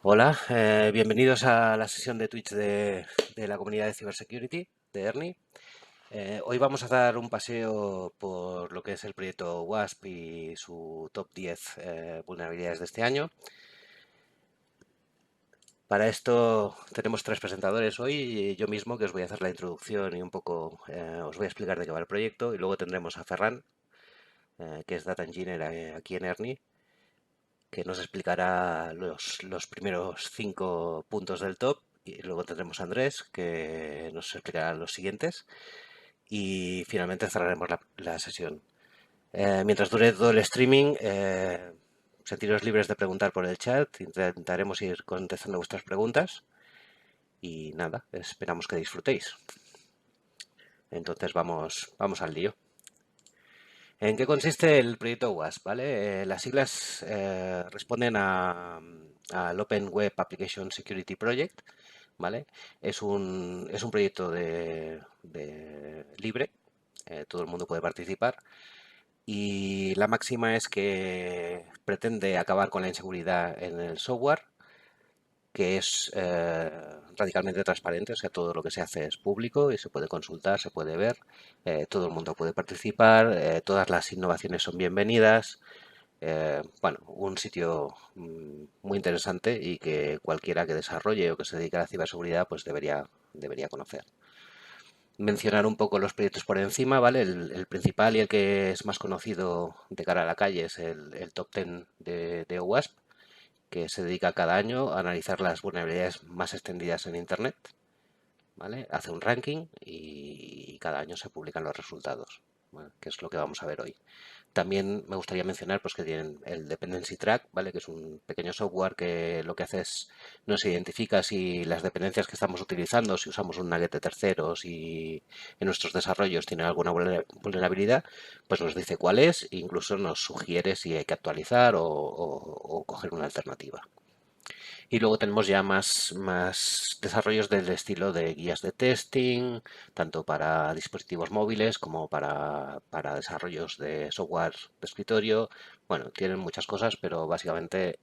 Hola, bienvenidos a la sesión de Twitch de la comunidad de Cybersecurity de ERNI. Hoy vamos a dar un paseo por lo que es el proyecto WASP y su top 10 vulnerabilidades de este año. Para esto tenemos tres presentadores hoy y yo mismo, que os voy a hacer la introducción y un poco os voy a explicar de qué va el proyecto. Y luego tendremos a Ferran, que es Data Engineer aquí en ERNI, que nos explicará los primeros 5 puntos del top. Y luego tendremos a Andrés, que nos explicará los siguientes. Y finalmente cerraremos la sesión. Mientras dure todo el streaming, sentiros libres de preguntar por el chat. Intentaremos ir contestando vuestras preguntas. Y nada, esperamos que disfrutéis. Entonces vamos al lío. ¿En qué consiste el proyecto WASP? ¿Vale? Las siglas responden al Open Web Application Security Project. ¿Vale? Es un proyecto de libre, todo el mundo puede participar y la máxima es que pretende acabar con la inseguridad en el software, que es radicalmente transparente, o sea, todo lo que se hace es público y se puede consultar, se puede ver, todo el mundo puede participar, todas las innovaciones son bienvenidas. Bueno, un sitio muy interesante y que cualquiera que desarrolle o que se dedique a la ciberseguridad pues debería conocer. Mencionar un poco los proyectos por encima, ¿vale? El principal y el que es más conocido de cara a la calle es el Top 10 de OWASP, que se dedica cada año a analizar las vulnerabilidades más extendidas en Internet, ¿vale? Hace un ranking y cada año se publican los resultados, ¿vale? Que es lo que vamos a ver hoy. También me gustaría mencionar pues, que tienen el Dependency Track, ¿vale? Que es un pequeño software que lo que hace es nos identifica si las dependencias que estamos utilizando, si usamos un nugget de terceros y en nuestros desarrollos tienen alguna vulnerabilidad, pues nos dice cuál es e incluso nos sugiere si hay que actualizar o coger una alternativa. Y luego tenemos ya más desarrollos del estilo de guías de testing, tanto para dispositivos móviles como para desarrollos de software de escritorio. Bueno, tienen muchas cosas, pero básicamente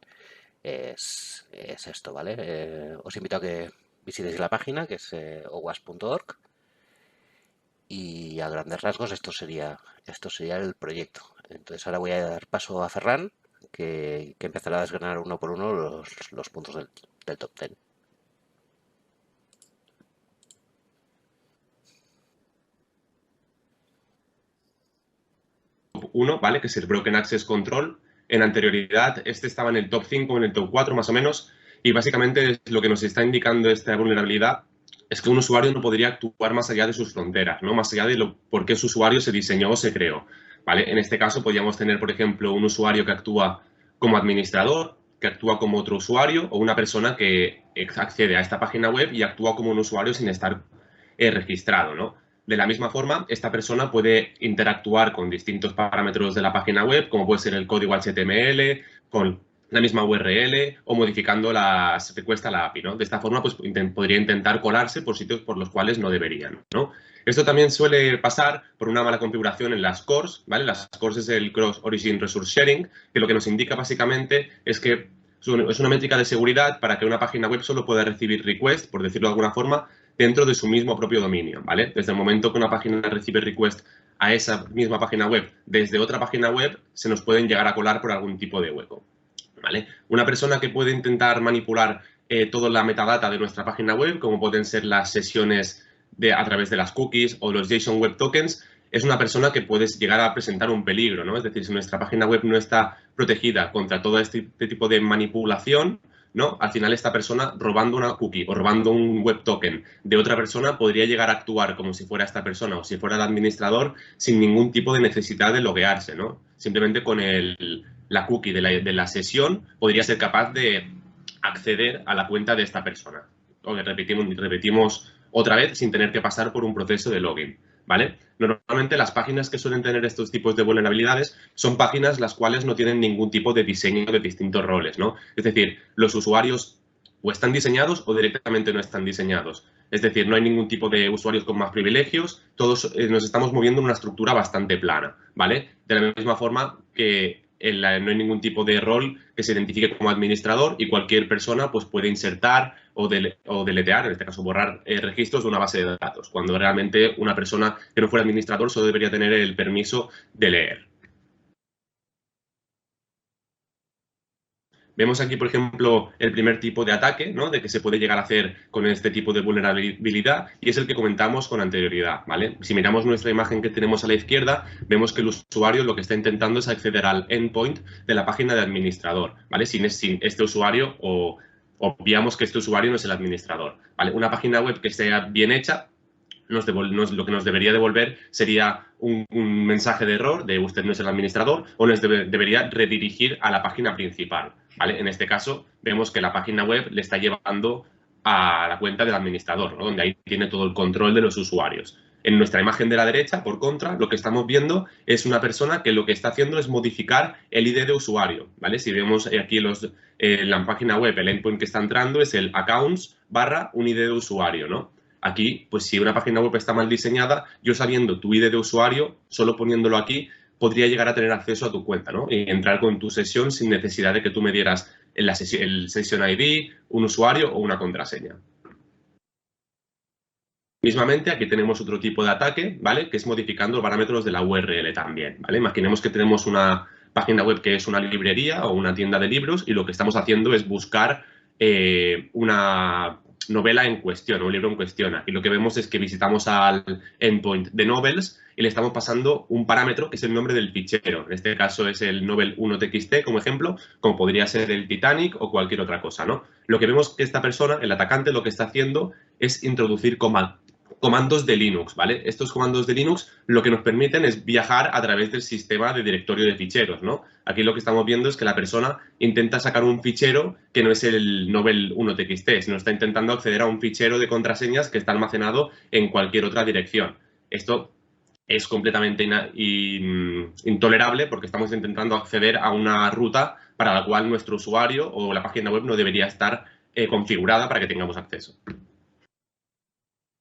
es esto, ¿vale? Os invito a que visitéis la página, que es owas.org, y a grandes rasgos esto sería el proyecto. Entonces ahora voy a dar paso a Ferran, que empezará a desgranar uno por uno los puntos del top 10. Uno, ¿vale? Que es el Broken Access Control. En anterioridad, este estaba en el top 5, en el top 4 más o menos, y básicamente lo que nos está indicando esta vulnerabilidad es que un usuario no podría actuar más allá de sus fronteras, ¿no? Más allá de por qué su usuario se diseñó o se creó, ¿vale? En este caso podríamos tener, por ejemplo, un usuario que actúa como administrador, que actúa como otro usuario, o una persona que accede a esta página web y actúa como un usuario sin estar registrado, ¿no? De la misma forma, esta persona puede interactuar con distintos parámetros de la página web, como puede ser el código HTML, con la misma URL o modificando las requests a la API, ¿no? De esta forma, pues podría intentar colarse por sitios por los cuales no deberían, ¿no? Esto también suele pasar por una mala configuración en las CORS, ¿vale? Las CORS es el Cross Origin Resource Sharing, que lo que nos indica básicamente es que es una métrica de seguridad para que una página web solo pueda recibir requests, por decirlo de alguna forma, dentro de su mismo propio dominio, ¿vale? Desde el momento que una página recibe request a esa misma página web desde otra página web, se nos pueden llegar a colar por algún tipo de hueco, ¿vale? Una persona que puede intentar manipular toda la metadata de nuestra página web, como pueden ser las sesiones a través de las cookies o los JSON Web Tokens, es una persona que puede llegar a presentar un peligro, ¿no? Es decir, si nuestra página web no está protegida contra todo este tipo de manipulación, ¿no? Al final esta persona robando una cookie o robando un web token de otra persona podría llegar a actuar como si fuera esta persona o si fuera el administrador sin ningún tipo de necesidad de loguearse, ¿no? Simplemente con la cookie de la sesión podría ser capaz de acceder a la cuenta de esta persona. O que repetimos otra vez sin tener que pasar por un proceso de login, ¿vale? Normalmente las páginas que suelen tener estos tipos de vulnerabilidades son páginas las cuales no tienen ningún tipo de diseño de distintos roles, ¿no? Es decir, los usuarios o están diseñados o directamente no están diseñados. Es decir, no hay ningún tipo de usuarios con más privilegios, todos nos estamos moviendo en una estructura bastante plana, ¿vale? De la misma forma que no hay ningún tipo de rol que se identifique como administrador y cualquier persona pues, puede insertar o deletear, en este caso borrar registros de una base de datos, cuando realmente una persona que no fuera administrador solo debería tener el permiso de leer. Vemos aquí, por ejemplo, el primer tipo de ataque, ¿no? De que se puede llegar a hacer con este tipo de vulnerabilidad y es el que comentamos con anterioridad, ¿vale? Si miramos nuestra imagen que tenemos a la izquierda, vemos que el usuario lo que está intentando es acceder al endpoint de la página de administrador, ¿vale? Sin este usuario o obviamos que este usuario no es el administrador, ¿vale? Una página web que esté bien hecha lo que nos debería devolver sería un mensaje de error de usted no es el administrador o nos debería redirigir a la página principal, ¿vale? En este caso vemos que la página web le está llevando a la cuenta del administrador, ¿no? Donde ahí tiene todo el control de los usuarios. En nuestra imagen de la derecha, por contra, lo que estamos viendo es una persona que lo que está haciendo es modificar el ID de usuario, ¿vale? Si vemos aquí en la página web, el endpoint que está entrando es el accounts / un ID de usuario, ¿no? Aquí, pues si una página web está mal diseñada, yo sabiendo tu ID de usuario, solo poniéndolo aquí, podría llegar a tener acceso a tu cuenta, ¿no? Y entrar con tu sesión sin necesidad de que tú me dieras el session ID, un usuario o una contraseña. Mismamente, aquí tenemos otro tipo de ataque, ¿vale? Que es modificando los parámetros de la URL también, ¿vale? Imaginemos que tenemos una página web que es una librería o una tienda de libros y lo que estamos haciendo es buscar una novela en cuestión, un libro en cuestión. Aquí lo que vemos es que visitamos al endpoint de novels y le estamos pasando un parámetro que es el nombre del fichero. En este caso es el novel1txt como ejemplo, como podría ser el Titanic o cualquier otra cosa, ¿no? Lo que vemos que esta persona, el atacante, lo que está haciendo es introducir comandos de Linux, ¿vale? Estos comandos de Linux lo que nos permiten es viajar a través del sistema de directorio de ficheros, ¿no? Aquí lo que estamos viendo es que la persona intenta sacar un fichero que no es el novel1txt, sino está intentando acceder a un fichero de contraseñas que está almacenado en cualquier otra dirección. Esto es completamente intolerable porque estamos intentando acceder a una ruta para la cual nuestro usuario o la página web no debería estar configurada para que tengamos acceso.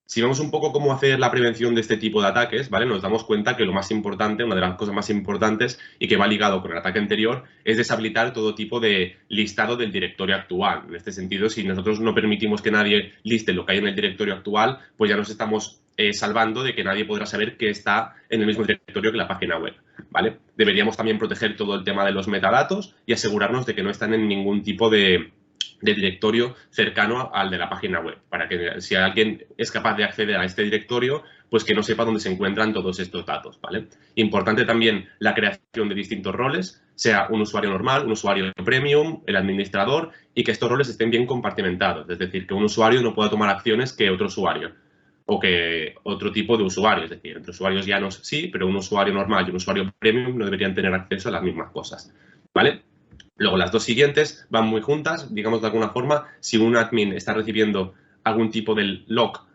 Si vemos un poco cómo hacer la prevención de este tipo de ataques, ¿vale? Nos damos cuenta que lo más importante, una de las cosas más importantes y que va ligado con el ataque anterior, es deshabilitar todo tipo de listado del directorio actual. En este sentido, si nosotros no permitimos que nadie liste lo que hay en el directorio actual, pues ya nos estamos salvando de que nadie podrá saber que está en el mismo directorio que la página web, ¿vale? Deberíamos también proteger todo el tema de los metadatos y asegurarnos de que no están en ningún tipo de directorio cercano al de la página web, para que si alguien es capaz de acceder a este directorio, pues que no sepa dónde se encuentran todos estos datos, ¿vale? Importante también la creación de distintos roles, sea un usuario normal, un usuario premium, el administrador, y que estos roles estén bien compartimentados, es decir, que un usuario no pueda tomar acciones que otro usuario o que otro tipo de usuario, es decir, entre usuarios llanos sí, pero un usuario normal y un usuario premium no deberían tener acceso a las mismas cosas, ¿vale? Luego, las dos siguientes van muy juntas, digamos de alguna forma, si un admin está recibiendo algún tipo de log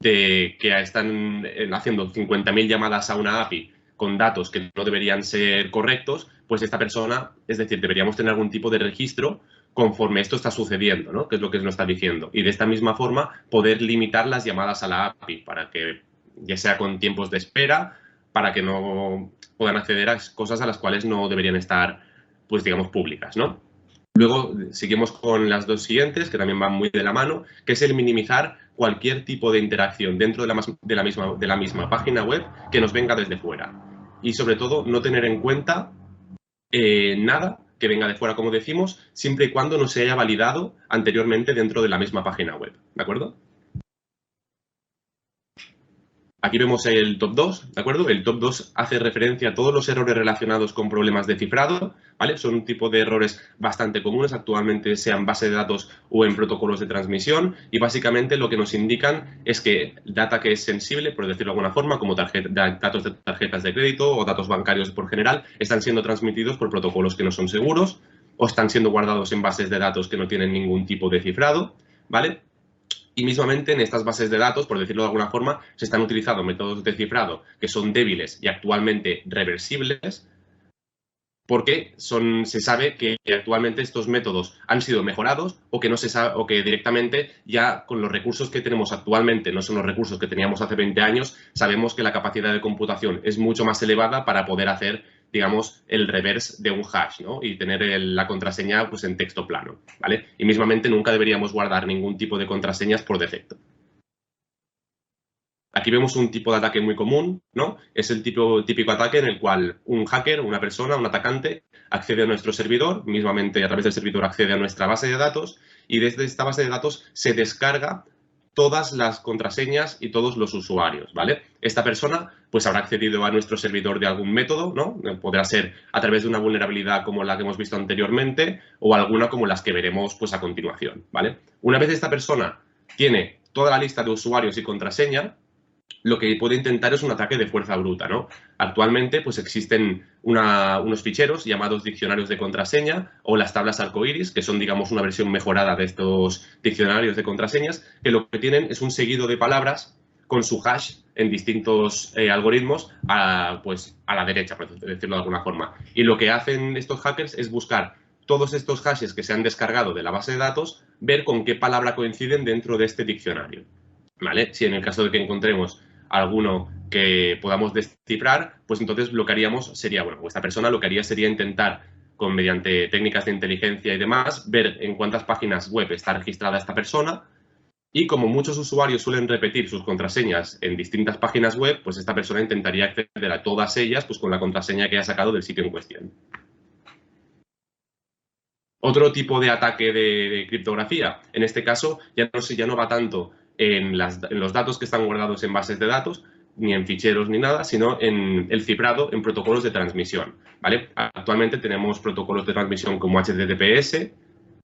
de que están haciendo 50.000 llamadas a una API con datos que no deberían ser correctos, pues esta persona, es decir, deberíamos tener algún tipo de registro conforme esto está sucediendo, ¿no? Que es lo que nos está diciendo. Y de esta misma forma poder limitar las llamadas a la API para que, ya sea con tiempos de espera, para que no puedan acceder a cosas a las cuales no deberían estar, pues digamos, públicas, ¿no? Luego seguimos con las dos siguientes, que también van muy de la mano, que es el minimizar cualquier tipo de interacción dentro de la misma página web que nos venga desde fuera. Y sobre todo, no tener en cuenta nada que venga de fuera, como decimos, siempre y cuando no se haya validado anteriormente dentro de la misma página web, ¿de acuerdo? Aquí vemos el top 2, ¿de acuerdo? El top 2 hace referencia a todos los errores relacionados con problemas de cifrado, ¿vale? Son un tipo de errores bastante comunes actualmente, sea en base de datos o en protocolos de transmisión, y básicamente lo que nos indican es que data que es sensible, por decirlo de alguna forma, como datos de tarjetas de crédito o datos bancarios por general, están siendo transmitidos por protocolos que no son seguros o están siendo guardados en bases de datos que no tienen ningún tipo de cifrado, ¿vale? Y mismamente en estas bases de datos, por decirlo de alguna forma, se están utilizando métodos de cifrado que son débiles y actualmente reversibles porque se sabe que actualmente estos métodos han sido mejorados o que no se sabe, o que directamente ya con los recursos que tenemos actualmente, no son los recursos que teníamos hace 20 años, sabemos que la capacidad de computación es mucho más elevada para poder hacer digamos, el reverse de un hash, ¿no? Y tener la contraseña pues, en texto plano, ¿vale? Y mismamente nunca deberíamos guardar ningún tipo de contraseñas por defecto. Aquí vemos un tipo de ataque muy común, ¿no? Es el típico ataque en el cual un hacker, una persona, un atacante, accede a nuestro servidor, mismamente a través del servidor accede a nuestra base de datos y desde esta base de datos se descarga todas las contraseñas y todos los usuarios, ¿vale? Esta persona pues habrá accedido a nuestro servidor de algún método, ¿no? Podrá ser a través de una vulnerabilidad como la que hemos visto anteriormente o alguna como las que veremos pues a continuación, ¿vale? Una vez esta persona tiene toda la lista de usuarios y contraseña, lo que puede intentar es un ataque de fuerza bruta, ¿no? Actualmente, pues existen unos ficheros llamados diccionarios de contraseña o las tablas arcoíris, que son, digamos, una versión mejorada de estos diccionarios de contraseñas, que lo que tienen es un seguido de palabras con su hash en distintos algoritmos pues, a la derecha, por decirlo de alguna forma. Y lo que hacen estos hackers es buscar todos estos hashes que se han descargado de la base de datos, ver con qué palabra coinciden dentro de este diccionario, ¿vale? Si en el caso de que encontremos alguno que podamos descifrar, pues entonces lo que haríamos sería, bueno, esta persona lo que haría sería intentar, mediante técnicas de inteligencia y demás, ver en cuántas páginas web está registrada esta persona y como muchos usuarios suelen repetir sus contraseñas en distintas páginas web, pues esta persona intentaría acceder a todas ellas pues con la contraseña que haya sacado del sitio en cuestión. Otro tipo de ataque de criptografía, en este caso ya no va tanto en los datos que están guardados en bases de datos, ni en ficheros ni nada, sino en el cifrado en protocolos de transmisión, ¿vale? Actualmente tenemos protocolos de transmisión como HTTPS,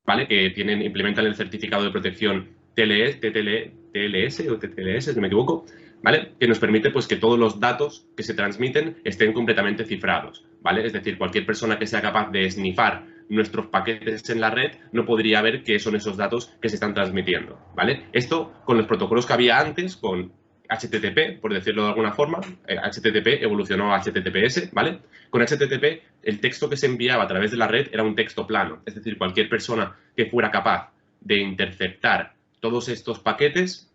¿vale? Que implementan el certificado de protección TLS o TTLS, si no me equivoco, ¿vale? Que nos permite pues, que todos los datos que se transmiten estén completamente cifrados, ¿vale? Es decir, cualquier persona que sea capaz de snifar nuestros paquetes en la red no podría ver qué son esos datos que se están transmitiendo, ¿vale? Esto con los protocolos que había antes, con HTTP, por decirlo de alguna forma, HTTP evolucionó a HTTPS, ¿vale? Con HTTP, el texto que se enviaba a través de la red era un texto plano, es decir, cualquier persona que fuera capaz de interceptar todos estos paquetes,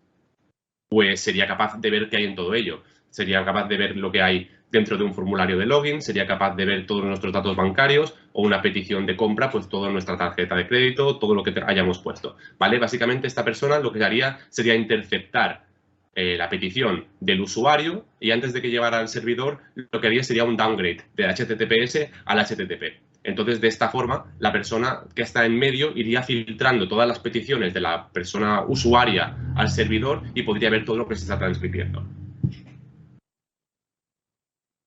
pues sería capaz de ver qué hay en todo ello. Sería capaz de ver lo que hay dentro de un formulario de login, sería capaz de ver todos nuestros datos bancarios o una petición de compra, pues toda nuestra tarjeta de crédito, todo lo que hayamos puesto, ¿vale? Básicamente esta persona lo que haría sería interceptar la petición del usuario y antes de que llegara al servidor lo que haría sería un downgrade de HTTPS al HTTP. Entonces, de esta forma, la persona que está en medio iría filtrando todas las peticiones de la persona usuaria al servidor y podría ver todo lo que se está transmitiendo,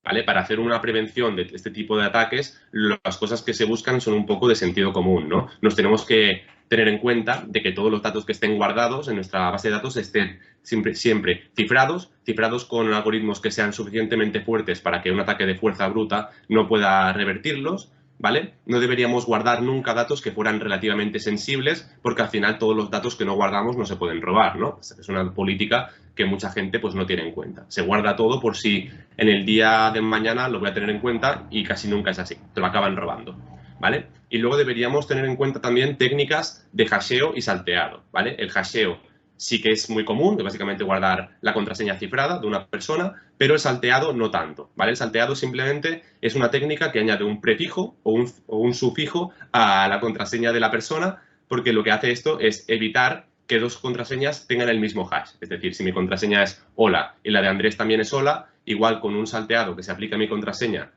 ¿vale? Para hacer una prevención de este tipo de ataques, las cosas que se buscan son un poco de sentido común, ¿no? Nos tenemos que tener en cuenta de que todos los datos que estén guardados en nuestra base de datos estén siempre cifrados con algoritmos que sean suficientemente fuertes para que un ataque de fuerza bruta no pueda revertirlos, ¿vale? No deberíamos guardar nunca datos que fueran relativamente sensibles porque al final todos los datos que no guardamos no se pueden robar, ¿no? Es una política que mucha gente pues no tiene en cuenta. Se guarda todo por si en el día de mañana lo voy a tener en cuenta y casi nunca es así, te lo acaban robando, ¿vale? Y luego deberíamos tener en cuenta también técnicas de hasheo y salteado, ¿vale? El hasheo sí que es muy común, de básicamente guardar la contraseña cifrada de una persona, pero el salteado no tanto, ¿vale? El salteado simplemente es una técnica que añade un prefijo o un sufijo a la contraseña de la persona, porque lo que hace esto es evitar que dos contraseñas tengan el mismo hash. Es decir, si mi contraseña es hola y la de Andrés también es hola, igual con un salteado que se aplica a mi contraseña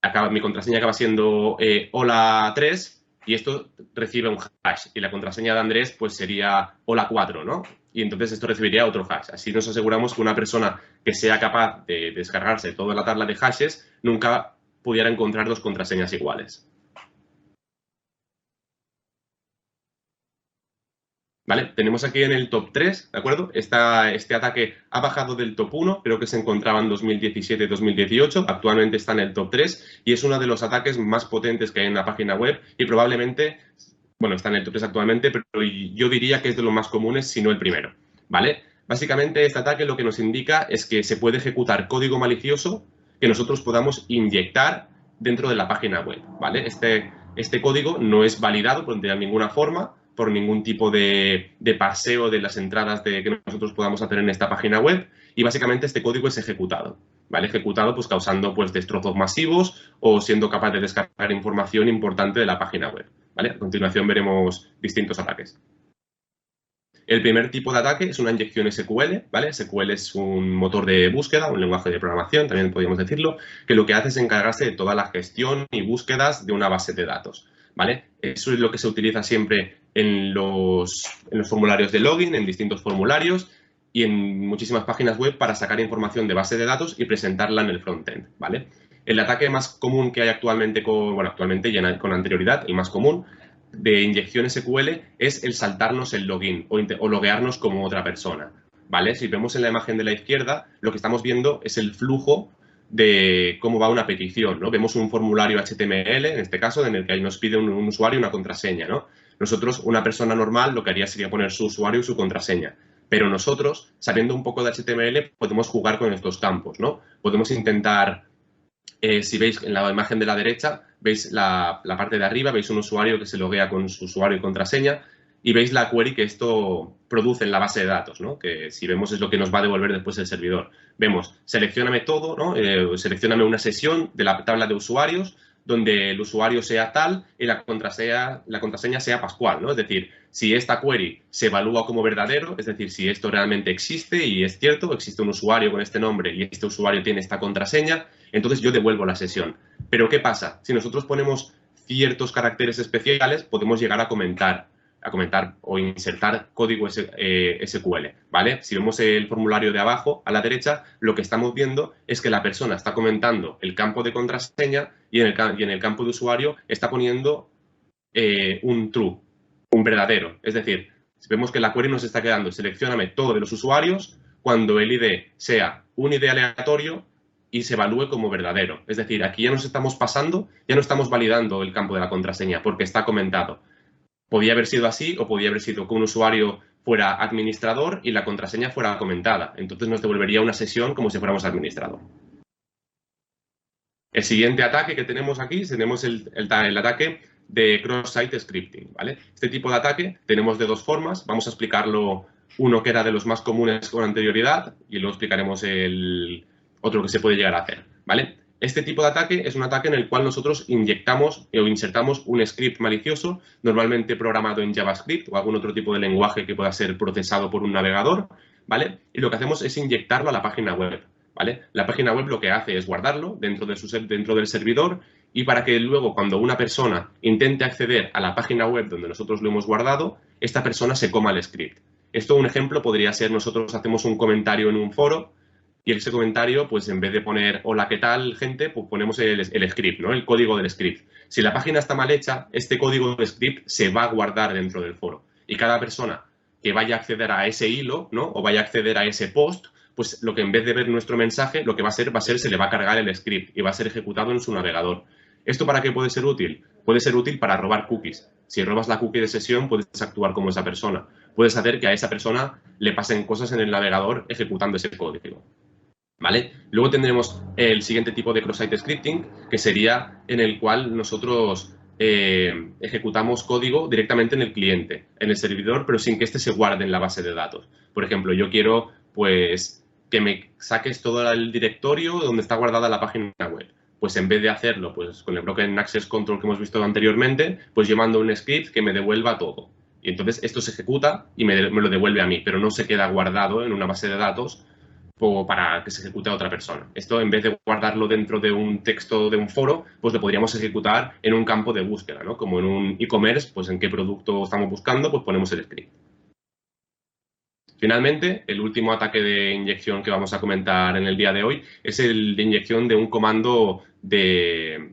acaba siendo hola3 y esto recibe un hash. Y la contraseña de Andrés pues sería hola4, ¿no? Y entonces esto recibiría otro hash. Así nos aseguramos que una persona que sea capaz de descargarse toda la tabla de hashes nunca pudiera encontrar dos contraseñas iguales. ¿Vale? Tenemos aquí en el top 3, ¿de acuerdo? Este ataque ha bajado del top 1, creo que se encontraba en 2017-2018, actualmente está en el top 3 y es uno de los ataques más potentes que hay en la página web y probablemente, bueno, está en el top 3 actualmente, pero yo diría que es de los más comunes, si no el primero, ¿vale? Básicamente este ataque lo que nos indica es que se puede ejecutar código malicioso que nosotros podamos inyectar dentro de la página web, ¿vale? Este código no es validado de ninguna forma, por ningún tipo de paseo de las entradas que nosotros podamos hacer en esta página web y básicamente este código es ejecutado, ¿vale? Ejecutado pues causando pues destrozos masivos o siendo capaz de descargar información importante de la página web, ¿vale? A continuación veremos distintos ataques. El primer tipo de ataque es una inyección SQL, ¿vale? SQL es un motor de búsqueda, un lenguaje de programación, también podríamos decirlo, que lo que hace es encargarse de toda la gestión y búsquedas de una base de datos, ¿vale? Eso es lo que se utiliza siempre en los formularios de login, en distintos formularios y en muchísimas páginas web para sacar información de base de datos y presentarla en el frontend, ¿vale? El ataque más común que hay actualmente, actualmente y con anterioridad, el más común, de inyección SQL es el saltarnos el login o loguearnos como otra persona, ¿vale? Si vemos en la imagen de la izquierda, lo que estamos viendo es el flujo de cómo va una petición, ¿no? Vemos un formulario HTML, en este caso, en el que nos pide un usuario y una contraseña, ¿no? Nosotros, una persona normal, lo que haría sería poner su usuario y su contraseña. Pero nosotros, sabiendo un poco de HTML, podemos jugar con estos campos, ¿no? Podemos intentar si veis en la imagen de la derecha, veis la parte de arriba, veis un usuario que se loguea con su usuario y contraseña y veis la query que esto produce en la base de datos, ¿no? Que si vemos es lo que nos va a devolver después el servidor. Vemos, seleccióname todo, ¿no? Seleccióname una sesión de la tabla de usuarios donde el usuario sea tal y la contraseña sea Pascual, ¿no? Es decir, si esta query se evalúa como verdadero, es decir, si esto realmente existe y es cierto, existe un usuario con este nombre y este usuario tiene esta contraseña, entonces yo devuelvo la sesión. Pero ¿qué pasa? Si nosotros ponemos ciertos caracteres especiales, podemos llegar a comentar o insertar código SQL, ¿vale? Si vemos el formulario de abajo, a la derecha, lo que estamos viendo es que la persona está comentando el campo de contraseña y en el campo de usuario está poniendo un true, un verdadero. Es decir, si vemos que la query nos está quedando, seleccióname todo de los usuarios cuando el ID sea un ID aleatorio y se evalúe como verdadero. Es decir, aquí ya nos estamos pasando, ya no estamos validando el campo de la contraseña porque está comentado. Podía haber sido así o podía haber sido que un usuario fuera administrador y la contraseña fuera comentada. Entonces nos devolvería una sesión como si fuéramos administrador. El siguiente ataque que tenemos aquí, tenemos el ataque de cross-site scripting, ¿vale? Este tipo de ataque tenemos de dos formas. Vamos a explicarlo uno que era de los más comunes con anterioridad y luego explicaremos el otro que se puede llegar a hacer, ¿vale? Este tipo de ataque es un ataque en el cual nosotros inyectamos o insertamos un script malicioso, normalmente programado en JavaScript o algún otro tipo de lenguaje que pueda ser procesado por un navegador, ¿vale? Y lo que hacemos es inyectarlo a la página web, ¿vale? La página web lo que hace es guardarlo dentro del servidor y para que luego cuando una persona intente acceder a la página web donde nosotros lo hemos guardado, esta persona se coma el script. Esto, un ejemplo, podría ser nosotros hacemos un comentario en un foro y ese comentario, pues en vez de poner hola, ¿qué tal, gente? Pues ponemos el script, ¿no? El código del script. Si la página está mal hecha, este código del script se va a guardar dentro del foro. Y cada persona que vaya a acceder a ese hilo, ¿no? O vaya a acceder a ese post, pues lo que en vez de ver nuestro mensaje, lo que va a ser, se le va a cargar el script y va a ser ejecutado en su navegador. ¿Esto para qué puede ser útil? Puede ser útil para robar cookies. Si robas la cookie de sesión, puedes actuar como esa persona. Puedes hacer que a esa persona le pasen cosas en el navegador ejecutando ese código, ¿vale? Luego tendremos el siguiente tipo de cross-site scripting, que sería en el cual nosotros ejecutamos código directamente en el cliente, en el servidor, pero sin que éste se guarde en la base de datos. Por ejemplo, yo quiero, pues, que me saques todo el directorio donde está guardada la página web. Pues en vez de hacerlo pues con el Broken Access Control que hemos visto anteriormente, pues yo mando un script que me devuelva todo. Y entonces esto se ejecuta y me lo devuelve a mí, pero no se queda guardado en una base de datos o para que se ejecute a otra persona. Esto, en vez de guardarlo dentro de un texto de un foro, pues lo podríamos ejecutar en un campo de búsqueda, ¿no? Como en un e-commerce, pues en qué producto estamos buscando, pues ponemos el script. Finalmente, el último ataque de inyección que vamos a comentar en el día de hoy es el de inyección de un comando de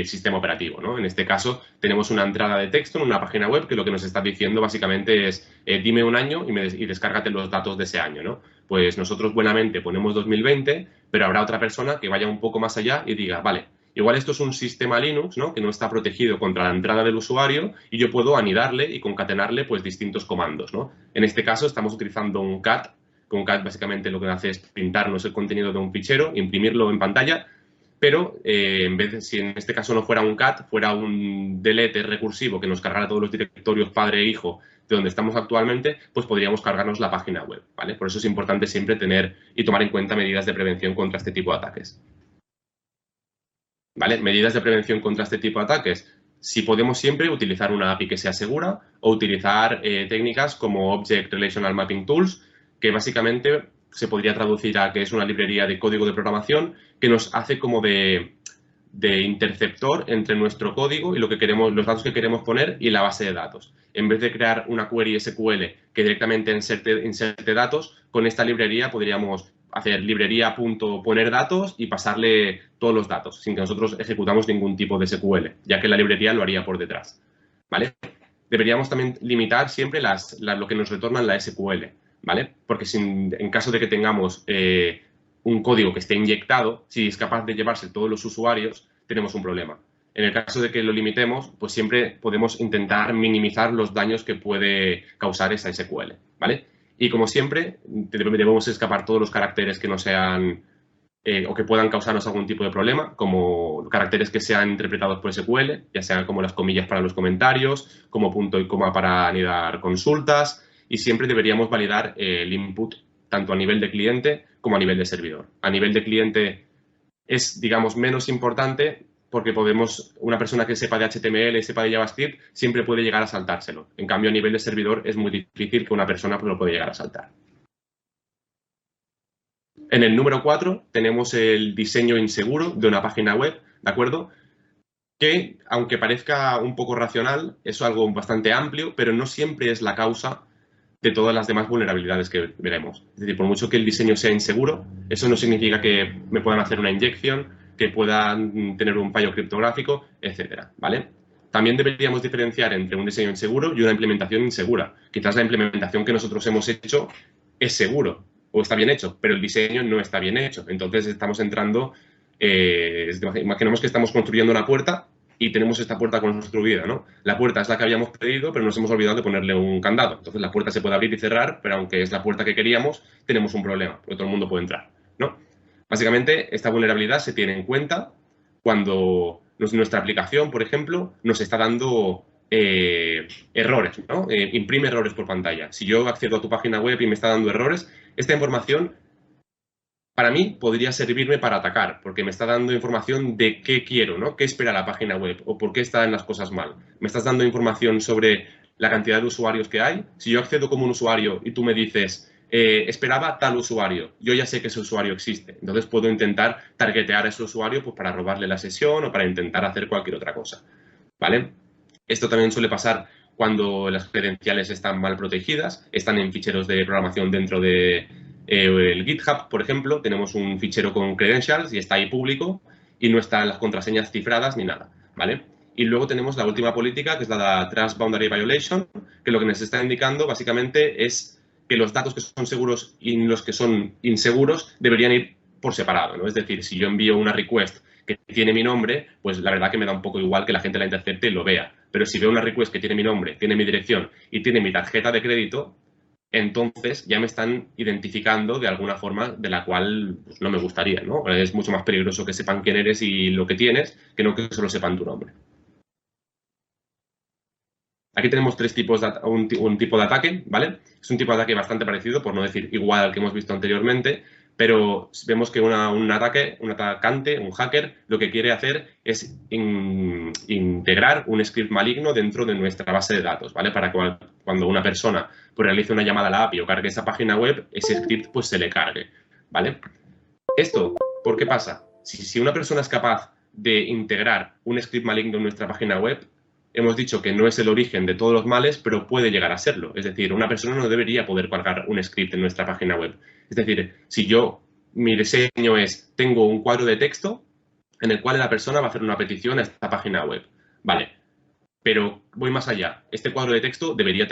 sistema operativo, ¿no? En este caso, tenemos una entrada de texto en una página web que lo que nos está diciendo básicamente es dime un año y descárgate los datos de ese año, ¿no? Pues nosotros buenamente ponemos 2020, pero habrá otra persona que vaya un poco más allá y diga, vale, igual esto es un sistema Linux, ¿no? Que no está protegido contra la entrada del usuario y yo puedo anidarle y concatenarle pues distintos comandos, ¿no? En este caso estamos utilizando un cat. Con cat básicamente lo que hace es pintarnos el contenido de un fichero, imprimirlo en pantalla, pero en vez de, si en este caso no fuera un cat, fuera un delete recursivo que nos cargara todos los directorios padre e hijo de donde estamos actualmente, pues podríamos cargarnos la página web, ¿vale? Por eso es importante siempre tener y tomar en cuenta medidas de prevención contra este tipo de ataques. ¿Vale? Medidas de prevención contra este tipo de ataques. Si podemos siempre utilizar una API que sea segura o utilizar técnicas como Object Relational Mapping Tools, que básicamente se podría traducir a que es una librería de código de programación que nos hace como de interceptor entre nuestro código y lo que queremos, los datos que queremos poner y la base de datos. En vez de crear una query SQL que directamente inserte datos, con esta librería podríamos hacer librería.poner datos y pasarle todos los datos sin que nosotros ejecutamos ningún tipo de SQL, ya que la librería lo haría por detrás. ¿Vale? Deberíamos también limitar siempre lo que nos retorna la SQL, ¿vale? Porque en caso de que tengamos un código que esté inyectado, si es capaz de llevarse todos los usuarios, tenemos un problema. En el caso de que lo limitemos, pues siempre podemos intentar minimizar los daños que puede causar esa SQL, ¿vale? Y como siempre, debemos escapar todos los caracteres que no sean o que puedan causarnos algún tipo de problema, como caracteres que sean interpretados por SQL, ya sean como las comillas para los comentarios, como punto y coma para anidar consultas, y siempre deberíamos validar el input tanto a nivel de cliente como a nivel de servidor. A nivel de cliente es, digamos, menos importante porque una persona que sepa de HTML, sepa de JavaScript, siempre puede llegar a saltárselo. En cambio, a nivel de servidor es muy difícil que una persona pues, lo pueda llegar a saltar. En el número 4 tenemos el diseño inseguro de una página web, ¿de acuerdo? Que, aunque parezca un poco racional, es algo bastante amplio, pero no siempre es la causa de todas las demás vulnerabilidades que veremos. Es decir, por mucho que el diseño sea inseguro, eso no significa que me puedan hacer una inyección, que puedan tener un fallo criptográfico, etcétera, ¿vale? También deberíamos diferenciar entre un diseño inseguro y una implementación insegura. Quizás la implementación que nosotros hemos hecho es seguro o está bien hecho, pero el diseño no está bien hecho. Entonces estamos entrando, imaginemos que estamos construyendo una puerta y tenemos esta puerta construida, ¿no? La puerta es la que habíamos pedido, pero nos hemos olvidado de ponerle un candado. Entonces la puerta se puede abrir y cerrar, pero aunque es la puerta que queríamos, tenemos un problema, porque todo el mundo puede entrar, ¿no? Básicamente, esta vulnerabilidad se tiene en cuenta cuando nuestra aplicación, por ejemplo, nos está dando errores, ¿no? Imprime errores por pantalla. Si yo accedo a tu página web y me está dando errores, esta información para mí podría servirme para atacar, porque me está dando información de qué quiero, ¿no? ¿Qué espera la página web o por qué están las cosas mal? Me estás dando información sobre la cantidad de usuarios que hay. Si yo accedo como un usuario y tú me dices, esperaba tal usuario, yo ya sé que ese usuario existe. Entonces puedo intentar targetear a ese usuario pues, para robarle la sesión o para intentar hacer cualquier otra cosa, ¿vale? Esto también suele pasar cuando las credenciales están mal protegidas, están en ficheros de programación dentro de el GitHub, por ejemplo, tenemos un fichero con credentials y está ahí público y no están las contraseñas cifradas ni nada, ¿vale? Y luego tenemos la última política, que es la de Trust Boundary Violation, que lo que nos está indicando básicamente es que los datos que son seguros y los que son inseguros deberían ir por separado, ¿no? Es decir, si yo envío una request que tiene mi nombre, pues la verdad que me da un poco igual que la gente la intercepte y lo vea. Pero si veo una request que tiene mi nombre, tiene mi dirección y tiene mi tarjeta de crédito, entonces ya me están identificando de alguna forma de la cual pues, no me gustaría, ¿no? Es mucho más peligroso que sepan quién eres y lo que tienes que no que solo sepan tu nombre. Aquí tenemos tres tipos un tipo de ataque, ¿vale? Es un tipo de ataque bastante parecido, por no decir igual al que hemos visto anteriormente, pero vemos que un atacante, un hacker, lo que quiere hacer es integrar un script maligno dentro de nuestra base de datos, ¿vale? Para cuando una persona pues, realice una llamada a la API o cargue esa página web, ese script pues se le cargue, ¿vale? Esto, ¿por qué pasa? Si una persona es capaz de integrar un script maligno en nuestra página web, hemos dicho que no es el origen de todos los males, pero puede llegar a serlo. Es decir, una persona no debería poder cargar un script en nuestra página web. Es decir, si mi diseño es, tengo un cuadro de texto en el cual la persona va a hacer una petición a esta página web. Vale, pero voy más allá. Este cuadro de texto debería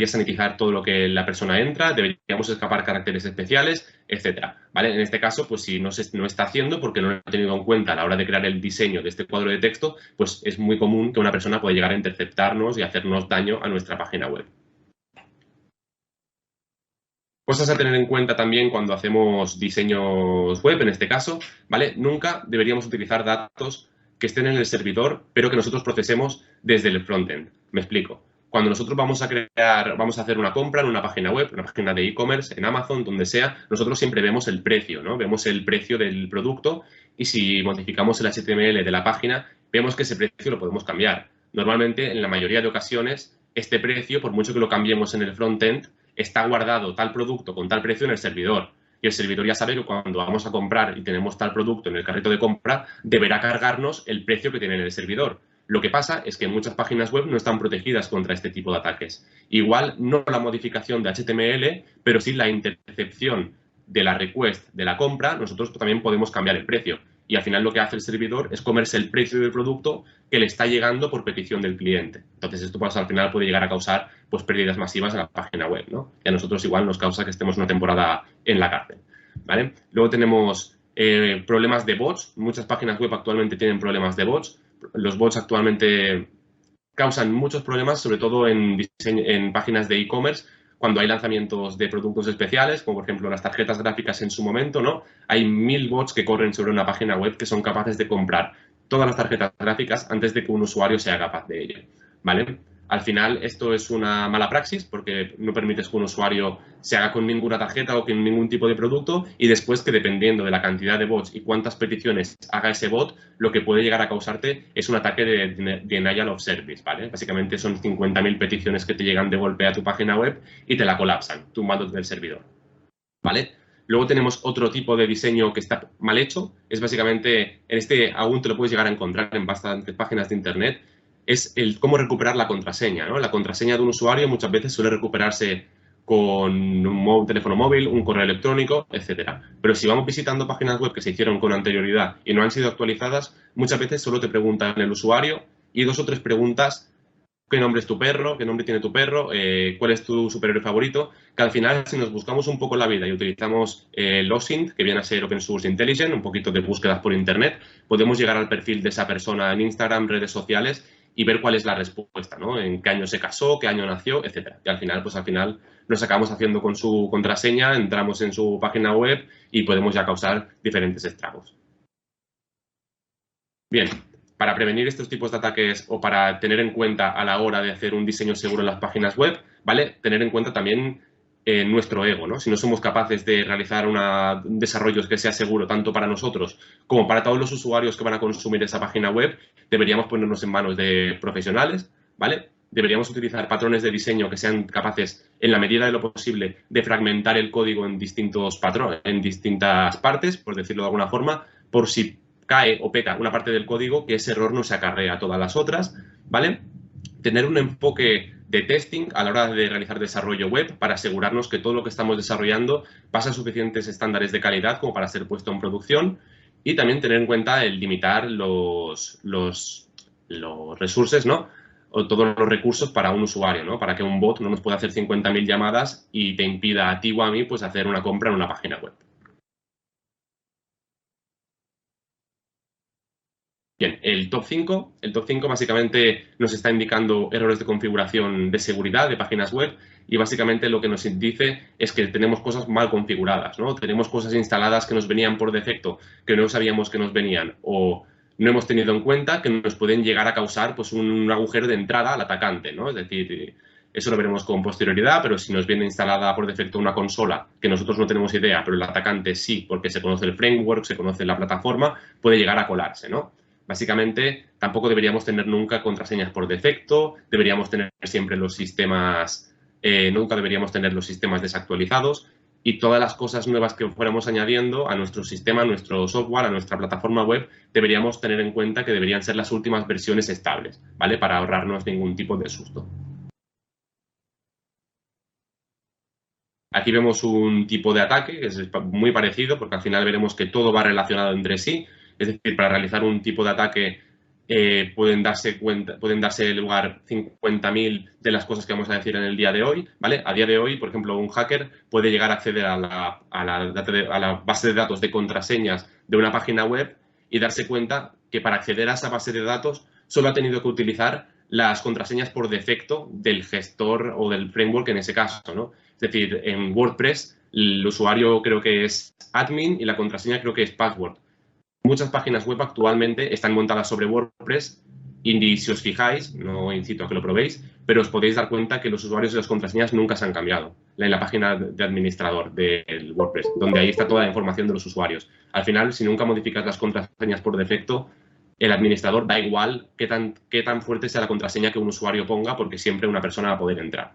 sanitizar todo lo que la persona entra, deberíamos escapar caracteres especiales, etcétera. ¿Vale? En este caso, pues si no está haciendo porque no lo ha tenido en cuenta a la hora de crear el diseño de este cuadro de texto, pues es muy común que una persona pueda llegar a interceptarnos y hacernos daño a nuestra página web. Cosas a tener en cuenta también cuando hacemos diseños web, en este caso, ¿vale? Nunca deberíamos utilizar datos que estén en el servidor, pero que nosotros procesemos desde el frontend. Me explico. Cuando nosotros vamos a hacer una compra en una página web, una página de e-commerce, en Amazon, donde sea, nosotros siempre vemos el precio, ¿no? Vemos el precio del producto y si modificamos el HTML de la página, vemos que ese precio lo podemos cambiar. Normalmente, en la mayoría de ocasiones, este precio, por mucho que lo cambiemos en el frontend, está guardado tal producto con tal precio en el servidor. Y el servidor ya sabe que cuando vamos a comprar y tenemos tal producto en el carrito de compra, deberá cargarnos el precio que tiene en el servidor. Lo que pasa es que muchas páginas web no están protegidas contra este tipo de ataques. Igual no la modificación de HTML, pero sí la intercepción de la request de la compra, nosotros también podemos cambiar el precio. Y al final lo que hace el servidor es comerse el precio del producto que le está llegando por petición del cliente. Entonces esto pues, al final puede llegar a causar pues, pérdidas masivas en la página web, ¿no? Y a nosotros igual nos causa que estemos una temporada en la cárcel, ¿vale? Luego tenemos problemas de bots. Muchas páginas web actualmente tienen problemas de bots. Los bots actualmente causan muchos problemas, sobre todo en páginas de e-commerce, cuando hay lanzamientos de productos especiales, como por ejemplo las tarjetas gráficas en su momento, ¿no? Hay 1000 bots que corren sobre una página web que son capaces de comprar todas las tarjetas gráficas antes de que un usuario sea capaz de ello, ¿vale? Al final, esto es una mala praxis porque no permites que un usuario se haga con ninguna tarjeta o con ningún tipo de producto y después que dependiendo de la cantidad de bots y cuántas peticiones haga ese bot, lo que puede llegar a causarte es un ataque de denial of service, ¿vale? Básicamente son 50.000 peticiones que te llegan de golpe a tu página web y te la colapsan, tumbándote del servidor, ¿vale? Luego tenemos otro tipo de diseño que está mal hecho. Es básicamente, en este aún te lo puedes llegar a encontrar en bastantes páginas de internet, es el cómo recuperar la contraseña, ¿no? La contraseña de un usuario muchas veces suele recuperarse con un teléfono móvil, un correo electrónico, etcétera. Pero si vamos visitando páginas web que se hicieron con anterioridad y no han sido actualizadas, muchas veces solo te preguntan el usuario y 2 o 3 preguntas: ¿qué nombre es tu perro? ¿Qué nombre tiene tu perro? ¿Cuál es tu superhéroe favorito? Que al final, si nos buscamos un poco la vida y utilizamos el OSINT, que viene a ser Open Source Intelligence, un poquito de búsquedas por internet, podemos llegar al perfil de esa persona en Instagram, redes sociales y ver cuál es la respuesta, ¿no? En qué año se casó, qué año nació, etcétera. Y al final nos acabamos haciendo con su contraseña, entramos en su página web y podemos ya causar diferentes estragos. Bien, para prevenir estos tipos de ataques o para tener en cuenta a la hora de hacer un diseño seguro en las páginas web, ¿vale? Tener en cuenta también nuestro ego, ¿no? Si no somos capaces de realizar un desarrollo que sea seguro tanto para nosotros como para todos los usuarios que van a consumir esa página web, deberíamos ponernos en manos de profesionales, ¿vale? Deberíamos utilizar patrones de diseño que sean capaces, en la medida de lo posible, de fragmentar el código en distintos patrones, en distintas partes, por decirlo de alguna forma, por si cae o peca una parte del código, que ese error no se acarrea a todas las otras, ¿vale? Tener un enfoque de testing a la hora de realizar desarrollo web para asegurarnos que todo lo que estamos desarrollando pasa a suficientes estándares de calidad como para ser puesto en producción y también tener en cuenta el limitar los resources, ¿no? O todos los recursos para un usuario, ¿no? Para que un bot no nos pueda hacer 50.000 llamadas y te impida a ti o a mí pues hacer una compra en una página web. Bien, el top 5 básicamente nos está indicando errores de configuración de seguridad de páginas web y básicamente lo que nos dice es que tenemos cosas mal configuradas, ¿no? Tenemos cosas instaladas que nos venían por defecto, que no sabíamos que nos venían o no hemos tenido en cuenta que nos pueden llegar a causar pues un agujero de entrada al atacante, ¿no? Es decir, eso lo veremos con posterioridad, pero si nos viene instalada por defecto una consola que nosotros no tenemos idea, pero el atacante sí, porque se conoce el framework, se conoce la plataforma, puede llegar a colarse, ¿no? Básicamente, tampoco deberíamos tener nunca contraseñas por defecto, deberíamos tener siempre los sistemas, nunca deberíamos tener los sistemas desactualizados y todas las cosas nuevas que fuéramos añadiendo a nuestro sistema, a nuestro software, a nuestra plataforma web, deberíamos tener en cuenta que deberían ser las últimas versiones estables, ¿vale? Para ahorrarnos ningún tipo de susto. Aquí vemos un tipo de ataque que es muy parecido porque al final veremos que todo va relacionado entre sí. Es decir, para realizar un tipo de ataque pueden darse lugar 50.000 de las cosas que vamos a decir en el día de hoy, ¿vale? A día de hoy, por ejemplo, un hacker puede llegar a acceder a la base de datos de contraseñas de una página web y darse cuenta que para acceder a esa base de datos solo ha tenido que utilizar las contraseñas por defecto del gestor o del framework en ese caso, ¿no? Es decir, en WordPress el usuario creo que es admin y la contraseña creo que es password. Muchas páginas web actualmente están montadas sobre WordPress y si os fijáis, no incito a que lo probéis, pero os podéis dar cuenta que los usuarios y las contraseñas nunca se han cambiado en la página de administrador del WordPress, donde ahí está toda la información de los usuarios. Al final, si nunca modificas las contraseñas por defecto, el administrador da igual qué tan fuerte sea la contraseña que un usuario ponga, porque siempre una persona va a poder entrar.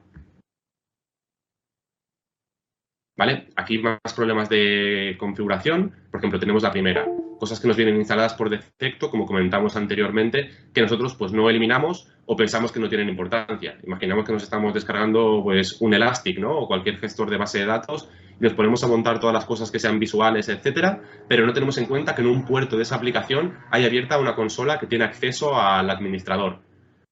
¿Vale? Aquí más problemas de configuración. Por ejemplo, tenemos la primera. Cosas que nos vienen instaladas por defecto, como comentamos anteriormente, que nosotros pues no eliminamos o pensamos que no tienen importancia. Imaginamos que nos estamos descargando pues un Elastic, ¿no? O cualquier gestor de base de datos y nos ponemos a montar todas las cosas que sean visuales, etcétera, pero no tenemos en cuenta que en un puerto de esa aplicación hay abierta una consola que tiene acceso al administrador.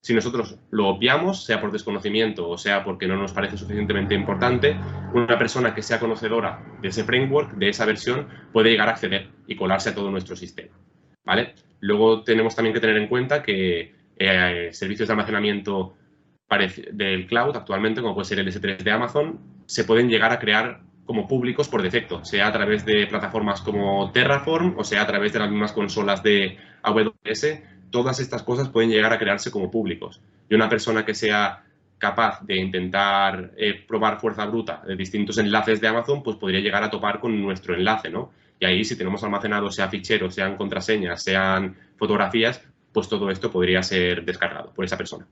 Si nosotros lo obviamos, sea por desconocimiento o sea porque no nos parece suficientemente importante, una persona que sea conocedora de ese framework, de esa versión, puede llegar a acceder y colarse a todo nuestro sistema. ¿Vale? Luego tenemos también que tener en cuenta que servicios de almacenamiento del cloud actualmente, como puede ser el S3 de Amazon, se pueden llegar a crear como públicos por defecto, sea a través de plataformas como Terraform o sea a través de las mismas consolas de AWS. Todas estas cosas pueden llegar a crearse como públicos. Y una persona que sea capaz de intentar probar fuerza bruta de distintos enlaces de Amazon, pues podría llegar a topar con nuestro enlace, ¿no? Y ahí, si tenemos almacenado, sea ficheros, sean contraseñas, sean fotografías, pues todo esto podría ser descargado por esa persona.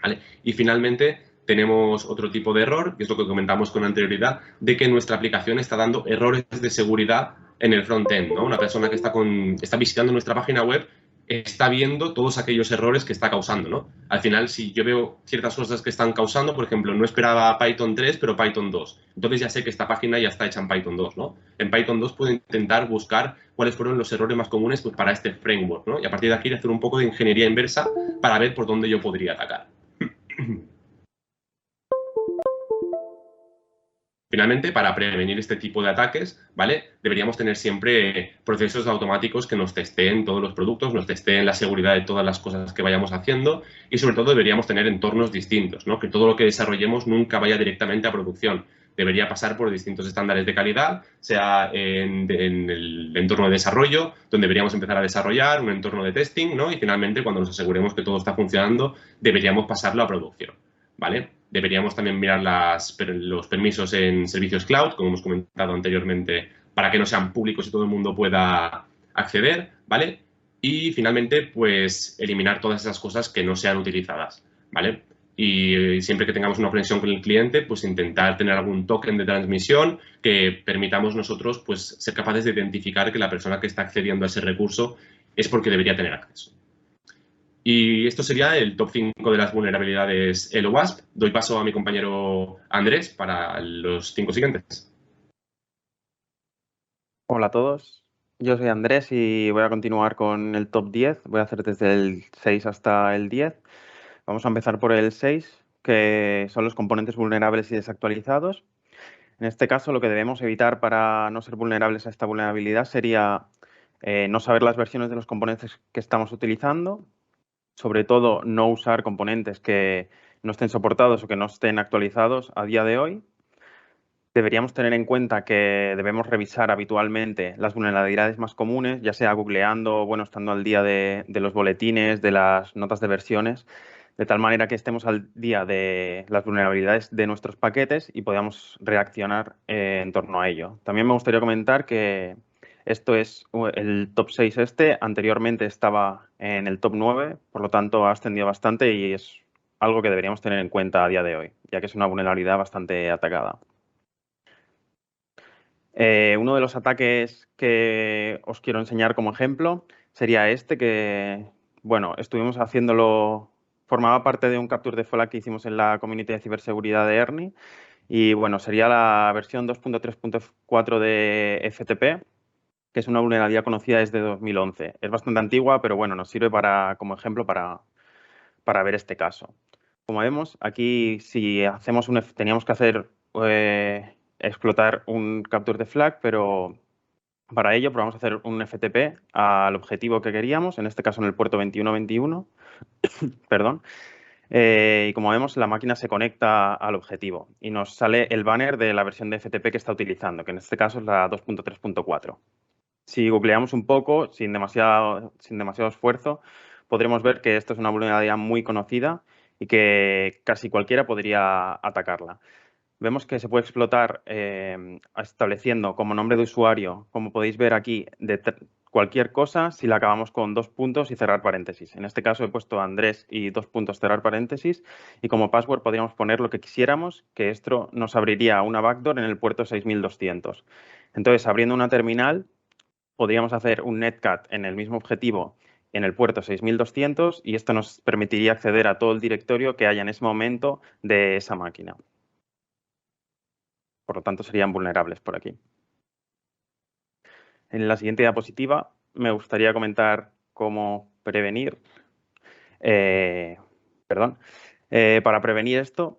¿Vale? Y finalmente tenemos otro tipo de error, que es lo que comentamos con anterioridad, de que nuestra aplicación está dando errores de seguridad en el frontend, ¿no? Una persona que está visitando nuestra página web está viendo todos aquellos errores que está causando, ¿no? Al final, si yo veo ciertas cosas que están causando, por ejemplo, no esperaba Python 3, pero Python 2. Entonces ya sé que esta página ya está hecha en Python 2, ¿no? En Python 2 puedo intentar buscar cuáles fueron los errores más comunes pues, para este framework, ¿no? Y a partir de aquí hacer un poco de ingeniería inversa para ver por dónde yo podría atacar. Finalmente, para prevenir este tipo de ataques, ¿vale? Deberíamos tener siempre procesos automáticos que nos testeen todos los productos, nos testeen la seguridad de todas las cosas que vayamos haciendo y, sobre todo, deberíamos tener entornos distintos, ¿no? Que todo lo que desarrollemos nunca vaya directamente a producción. Debería pasar por distintos estándares de calidad, sea en el entorno de desarrollo, donde deberíamos empezar a desarrollar, un entorno de testing, ¿no? Y, finalmente, cuando nos aseguremos que todo está funcionando, deberíamos pasarlo a producción, ¿vale? Deberíamos también mirar los permisos en servicios cloud, como hemos comentado anteriormente, para que no sean públicos y todo el mundo pueda acceder, ¿vale? Y finalmente, pues eliminar todas esas cosas que no sean utilizadas, ¿vale? Y siempre que tengamos una conexión con el cliente, pues intentar tener algún token de transmisión que permitamos nosotros pues ser capaces de identificar que la persona que está accediendo a ese recurso es porque debería tener acceso. Y esto sería el top 5 de las vulnerabilidades WASP. Doy paso a mi compañero Andrés para los 5 siguientes. Hola a todos, yo soy Andrés y voy a continuar con el top 10. Voy a hacer desde el 6 hasta el 10. Vamos a empezar por el 6, que son los componentes vulnerables y desactualizados. En este caso, lo que debemos evitar para no ser vulnerables a esta vulnerabilidad sería no saber las versiones de los componentes que estamos utilizando, sobre todo no usar componentes que no estén soportados o que no estén actualizados a día de hoy. Deberíamos tener en cuenta que debemos revisar habitualmente las vulnerabilidades más comunes, ya sea googleando o bueno, estando al día de los boletines, de las notas de versiones, de tal manera que estemos al día de las vulnerabilidades de nuestros paquetes y podamos reaccionar en torno a ello. También me gustaría comentar que esto es el top 6 anteriormente estaba en el top 9, por lo tanto ha ascendido bastante y es algo que deberíamos tener en cuenta a día de hoy, ya que es una vulnerabilidad bastante atacada. Uno de los ataques que os quiero enseñar como ejemplo sería este que, bueno, estuvimos haciéndolo, formaba parte de un capture de flag que hicimos en la community de ciberseguridad de ERNI y, bueno, sería la versión 2.3.4 de FTP, que es una vulnerabilidad conocida desde 2011. Es bastante antigua, pero, bueno, nos sirve como ejemplo para ver este caso. Como vemos, aquí si hacemos teníamos que hacer explotar un capture de flag, pero para ello probamos a hacer un FTP al objetivo que queríamos, en este caso en el puerto 2121, perdón. Y como vemos, la máquina se conecta al objetivo y nos sale el banner de la versión de FTP que está utilizando, que en este caso es la 2.3.4. Si googleamos un poco, sin demasiado esfuerzo, podremos ver que esto es una vulnerabilidad muy conocida y que casi cualquiera podría atacarla. Vemos que se puede explotar estableciendo como nombre de usuario, como podéis ver aquí, cualquier cosa si la acabamos con 2 puntos y cerrar paréntesis. En este caso he puesto Andrés y 2 puntos cerrar paréntesis, y como password podríamos poner lo que quisiéramos, que esto nos abriría una backdoor en el puerto 6200. Entonces, abriendo una terminal, podríamos hacer un netcat en el mismo objetivo en el puerto 6200 y esto nos permitiría acceder a todo el directorio que haya en ese momento de esa máquina. Por lo tanto, serían vulnerables por aquí. En la siguiente diapositiva me gustaría comentar cómo prevenir. Para prevenir esto,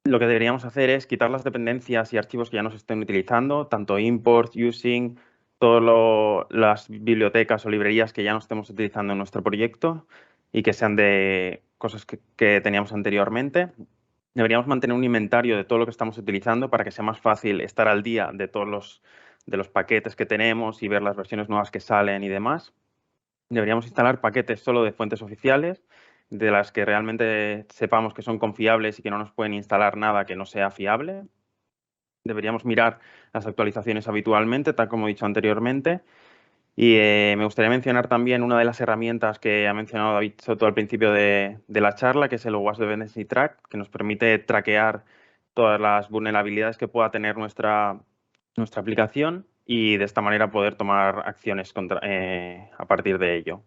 lo que deberíamos hacer es quitar las dependencias y archivos que ya nos estén utilizando, tanto import, using, todas las bibliotecas o librerías que ya no estemos utilizando en nuestro proyecto y que sean de cosas que teníamos anteriormente. Deberíamos mantener un inventario de todo lo que estamos utilizando para que sea más fácil estar al día de todos los paquetes que tenemos y ver las versiones nuevas que salen y demás. Deberíamos instalar paquetes solo de fuentes oficiales, de las que realmente sepamos que son confiables y que no nos pueden instalar nada que no sea fiable. Deberíamos mirar las actualizaciones habitualmente, tal como he dicho anteriormente. Y me gustaría mencionar también una de las herramientas que ha mencionado David Soto al principio de la charla, que es el OWASP Dependency Track, que nos permite traquear todas las vulnerabilidades que pueda tener nuestra aplicación y de esta manera poder tomar acciones a partir de ello.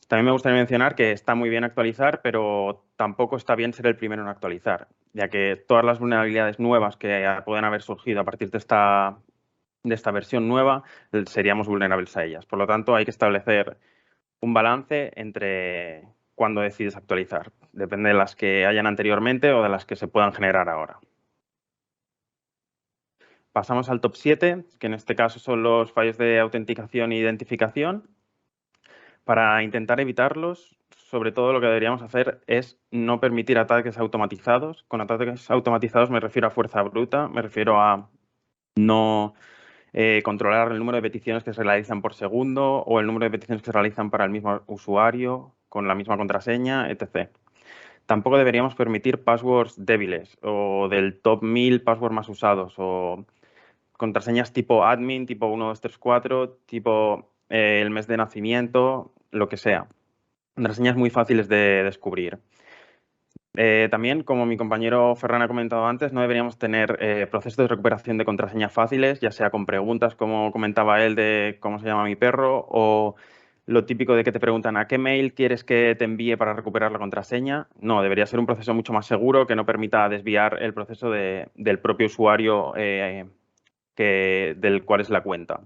También me gustaría mencionar que está muy bien actualizar, pero tampoco está bien ser el primero en actualizar, ya que todas las vulnerabilidades nuevas que pueden haber surgido a partir de esta versión nueva, seríamos vulnerables a ellas. Por lo tanto, hay que establecer un balance entre cuándo decides actualizar. Depende de las que hayan anteriormente o de las que se puedan generar ahora. Pasamos al top 7, que en este caso son los fallos de autenticación e identificación. Para intentar evitarlos, sobre todo lo que deberíamos hacer es no permitir ataques automatizados. Con ataques automatizados me refiero a fuerza bruta, me refiero a no controlar el número de peticiones que se realizan por segundo o el número de peticiones que se realizan para el mismo usuario con la misma contraseña, etc. Tampoco deberíamos permitir passwords débiles o del top 1000 passwords más usados o contraseñas tipo admin, tipo 1234, tipo el mes de nacimiento, lo que sea. Contraseñas muy fáciles de descubrir. También, como mi compañero Ferran ha comentado antes, no deberíamos tener procesos de recuperación de contraseñas fáciles, ya sea con preguntas, como comentaba él, de cómo se llama mi perro, o lo típico de que te preguntan a qué mail quieres que te envíe para recuperar la contraseña. No, debería ser un proceso mucho más seguro que no permita desviar el proceso del propio usuario del cual es la cuenta.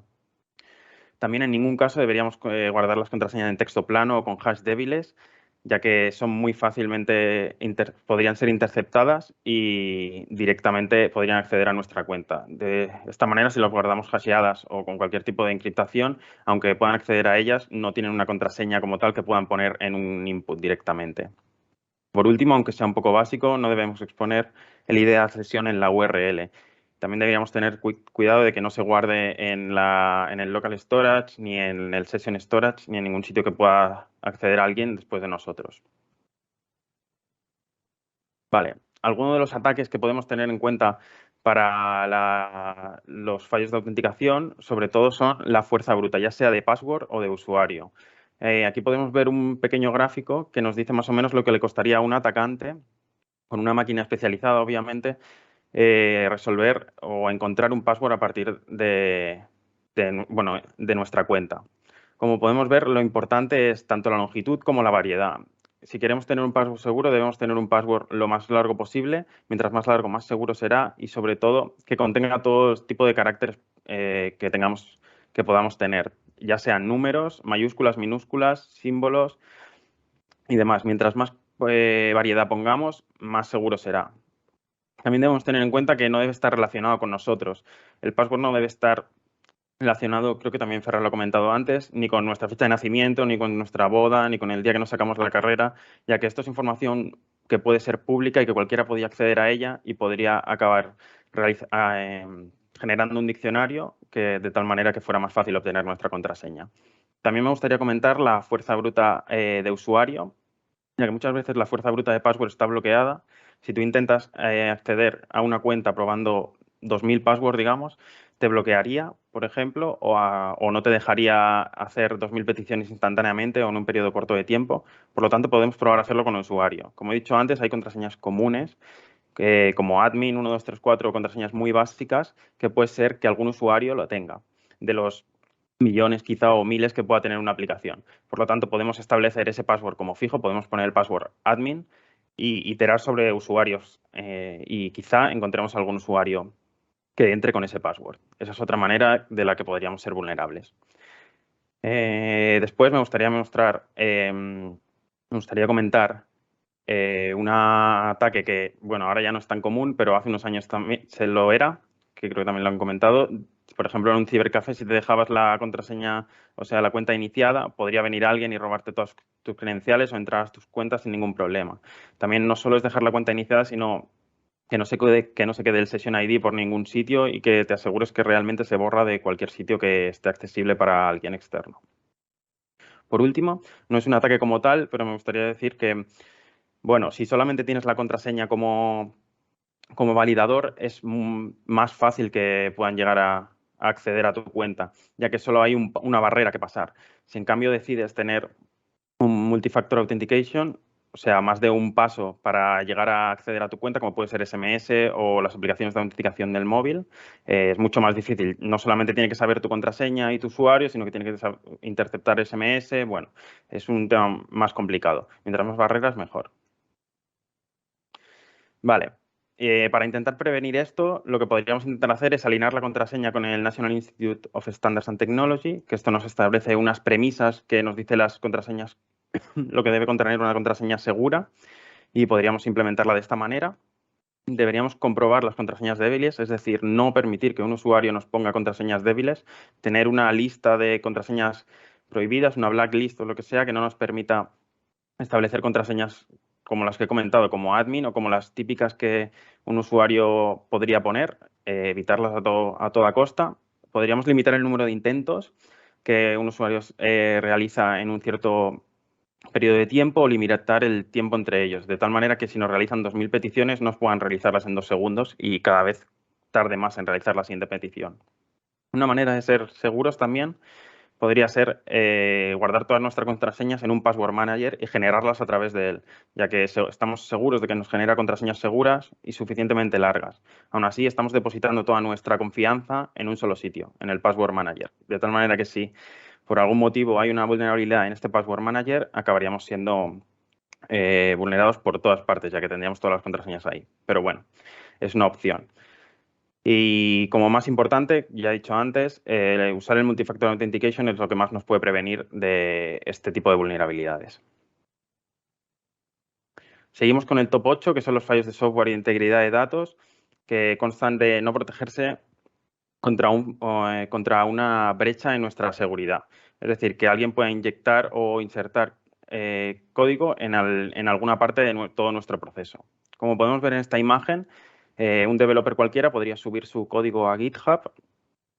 También en ningún caso deberíamos guardar las contraseñas en texto plano o con hash débiles, ya que son muy fácilmente, podrían ser interceptadas y directamente podrían acceder a nuestra cuenta. De esta manera, si las guardamos hasheadas o con cualquier tipo de encriptación, aunque puedan acceder a ellas, no tienen una contraseña como tal que puedan poner en un input directamente. Por último, aunque sea un poco básico, no debemos exponer el ID de accesión en la URL. También deberíamos tener cuidado de que no se guarde en el local storage, ni en el session storage, ni en ningún sitio que pueda acceder a alguien después de nosotros. Vale, algunos de los ataques que podemos tener en cuenta para los fallos de autenticación, sobre todo son la fuerza bruta, ya sea de password o de usuario. Aquí podemos ver un pequeño gráfico que nos dice más o menos lo que le costaría a un atacante, con una máquina especializada, obviamente, resolver o encontrar un password a partir de nuestra cuenta. Como podemos ver, lo importante es tanto la longitud como la variedad. Si queremos tener un password seguro, debemos tener un password lo más largo posible. Mientras más largo, más seguro será y, sobre todo, que contenga todo tipo de caracteres que podamos tener, ya sean números, mayúsculas, minúsculas, símbolos y demás. Mientras más variedad pongamos, más seguro será. También debemos tener en cuenta que no debe estar relacionado con nosotros. El password no debe estar relacionado, creo que también Ferran lo ha comentado antes, ni con nuestra fecha de nacimiento, ni con nuestra boda, ni con el día que nos sacamos de la carrera, ya que esto es información que puede ser pública y que cualquiera podía acceder a ella y podría acabar generando un diccionario de tal manera que fuera más fácil obtener nuestra contraseña. También me gustaría comentar la fuerza bruta de usuario, ya que muchas veces la fuerza bruta de password está bloqueada. Si tú intentas acceder a una cuenta probando 2000 passwords, digamos, te bloquearía, por ejemplo, o no te dejaría hacer 2000 peticiones instantáneamente o en un periodo corto de tiempo. Por lo tanto, podemos probar a hacerlo con el usuario. Como he dicho antes, hay contraseñas comunes como admin 1234, contraseñas muy básicas, que puede ser que algún usuario lo tenga, de los millones quizá o miles que pueda tener una aplicación. Por lo tanto, podemos establecer ese password como fijo, podemos poner el password admin y iterar sobre usuarios y quizá encontremos algún usuario que entre con ese password. Esa es otra manera de la que podríamos ser vulnerables. Después me gustaría comentar un ataque que, bueno, ahora ya no es tan común, pero hace unos años también se lo era, que creo que también lo han comentado. Por ejemplo, en un cibercafé, si te dejabas la contraseña, o sea, la cuenta iniciada, podría venir alguien y robarte todas tus credenciales o entrar a tus cuentas sin ningún problema. También no solo es dejar la cuenta iniciada, sino que no se quede el Session ID por ningún sitio y que te asegures que realmente se borra de cualquier sitio que esté accesible para alguien externo. Por último, no es un ataque como tal, pero me gustaría decir que, bueno, si solamente tienes la contraseña como validador, es más fácil que puedan llegar a acceder a tu cuenta, ya que solo hay una barrera que pasar. Si en cambio decides tener un multifactor authentication, o sea, más de un paso para llegar a acceder a tu cuenta, como puede ser SMS o las aplicaciones de autenticación del móvil, es mucho más difícil. No solamente tiene que saber tu contraseña y tu usuario, sino que tiene que interceptar SMS. Bueno, es un tema más complicado. Mientras más barreras, mejor. Vale. Para intentar prevenir esto, lo que podríamos intentar hacer es alinear la contraseña con el National Institute of Standards and Technology, que esto nos establece unas premisas que nos dice las contraseñas, lo que debe contener una contraseña segura, y podríamos implementarla de esta manera. Deberíamos comprobar las contraseñas débiles, es decir, no permitir que un usuario nos ponga contraseñas débiles, tener una lista de contraseñas prohibidas, una blacklist o lo que sea, que no nos permita establecer contraseñas como las que he comentado, como admin o como las típicas que un usuario podría poner, evitarlas a toda costa. Podríamos limitar el número de intentos que un usuario realiza en un cierto periodo de tiempo o limitar el tiempo entre ellos, de tal manera que si nos realizan 2000 peticiones nos puedan realizarlas en 2 segundos y cada vez tarde más en realizar la siguiente petición. Una manera de ser seguros también podría ser guardar todas nuestras contraseñas en un password manager y generarlas a través de él, ya que estamos seguros de que nos genera contraseñas seguras y suficientemente largas. Aún así, estamos depositando toda nuestra confianza en un solo sitio, en el password manager, de tal manera que si por algún motivo hay una vulnerabilidad en este password manager, acabaríamos siendo vulnerados por todas partes, ya que tendríamos todas las contraseñas ahí. Pero bueno, es una opción. Y como más importante, ya he dicho antes, usar el Multifactor Authentication es lo que más nos puede prevenir de este tipo de vulnerabilidades. Seguimos con el top 8, que son los fallos de software y integridad de datos, que constan de no protegerse contra una brecha en nuestra seguridad. Es decir, que alguien pueda inyectar o insertar código en alguna parte de todo nuestro proceso. Como podemos ver en esta imagen, un developer cualquiera podría subir su código a GitHub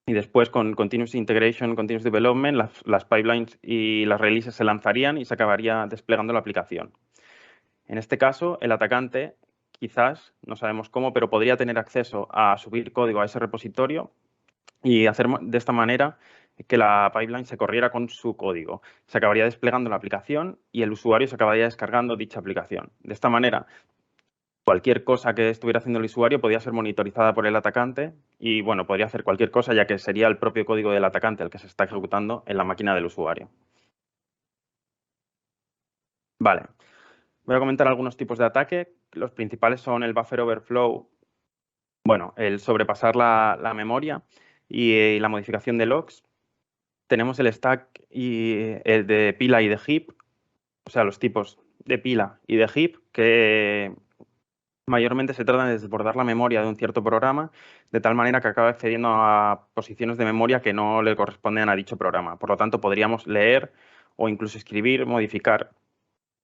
y después con Continuous Integration, Continuous Development, las pipelines y las releases se lanzarían y se acabaría desplegando la aplicación. En este caso, el atacante, quizás, no sabemos cómo, pero podría tener acceso a subir código a ese repositorio y hacer de esta manera que la pipeline se corriera con su código. Se acabaría desplegando la aplicación y el usuario se acabaría descargando dicha aplicación. De esta manera, cualquier cosa que estuviera haciendo el usuario podía ser monitorizada por el atacante y, bueno, podría hacer cualquier cosa ya que sería el propio código del atacante el que se está ejecutando en la máquina del usuario. Vale. Voy a comentar algunos tipos de ataque. Los principales son el buffer overflow, bueno, el sobrepasar la memoria y la modificación de logs. Tenemos el stack y el de pila y de heap, o sea, los tipos de pila y de heap que mayormente se tratan de desbordar la memoria de un cierto programa de tal manera que acaba accediendo a posiciones de memoria que no le corresponden a dicho programa. Por lo tanto, podríamos leer o incluso escribir, modificar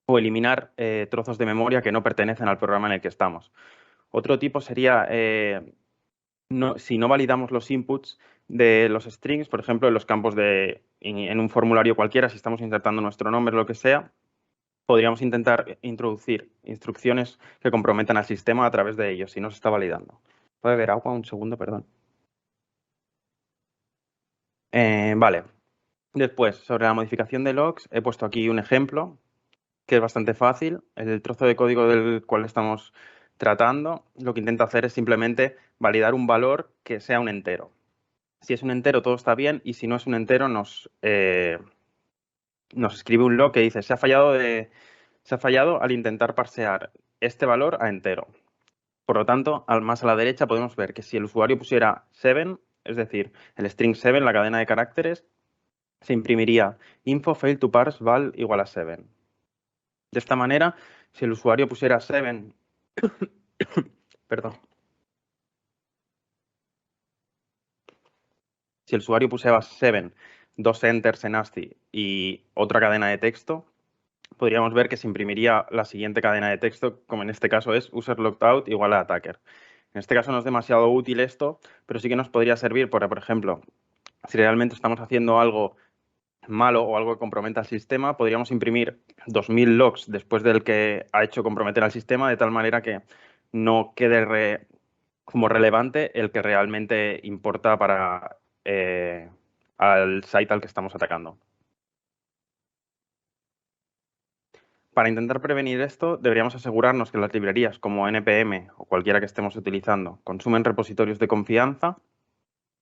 o eliminar trozos de memoria que no pertenecen al programa en el que estamos. Otro tipo sería, si no validamos los inputs de los strings, por ejemplo, en los campos en un formulario cualquiera, si estamos insertando nuestro nombre o lo que sea, podríamos intentar introducir instrucciones que comprometan al sistema a través de ellos, si no se está validando. ¿Puede ver agua? Un segundo, perdón. Vale. Después, sobre la modificación de logs, he puesto aquí un ejemplo que es bastante fácil. El trozo de código del cual estamos tratando, lo que intenta hacer es simplemente validar un valor que sea un entero. Si es un entero, todo está bien, y si no es un entero, nos escribe un log que dice se ha fallado al intentar parsear este valor a entero. Por lo tanto, más a la derecha podemos ver que si el usuario pusiera 7, es decir, el string 7, la cadena de caracteres, se imprimiría info fail to parse val igual a 7. De esta manera, si el usuario pusiera 7, perdón, si el usuario pusiera 7, 2 enters en ASCII y otra cadena de texto, podríamos ver que se imprimiría la siguiente cadena de texto, como en este caso es user logged out igual a attacker. En este caso no es demasiado útil esto, pero sí que nos podría servir, por ejemplo, si realmente estamos haciendo algo malo o algo que comprometa al sistema, podríamos imprimir 2000 logs después del que ha hecho comprometer al sistema, de tal manera que no quede como relevante el que realmente importa para al site al que estamos atacando. Para intentar prevenir esto, deberíamos asegurarnos que las librerías como NPM o cualquiera que estemos utilizando consumen repositorios de confianza.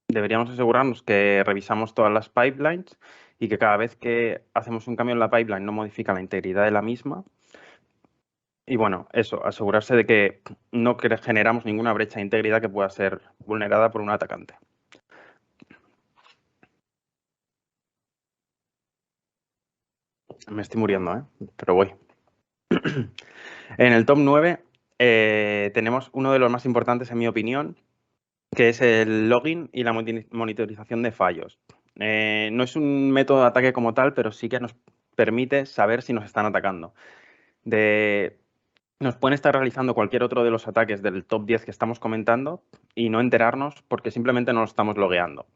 Deberíamos asegurarnos que revisamos todas las pipelines y que cada vez que hacemos un cambio en la pipeline no modifica la integridad de la misma. Y bueno, eso, asegurarse de que no generamos ninguna brecha de integridad que pueda ser vulnerada por un atacante. Me estoy muriendo, pero voy. En el top 9 tenemos uno de los más importantes, en mi opinión, que es el login y la monitorización de fallos. No es un método de ataque como tal, pero sí que nos permite saber si nos están atacando. Nos pueden estar realizando cualquier otro de los ataques del top 10 que estamos comentando y no enterarnos porque simplemente no lo estamos logueando.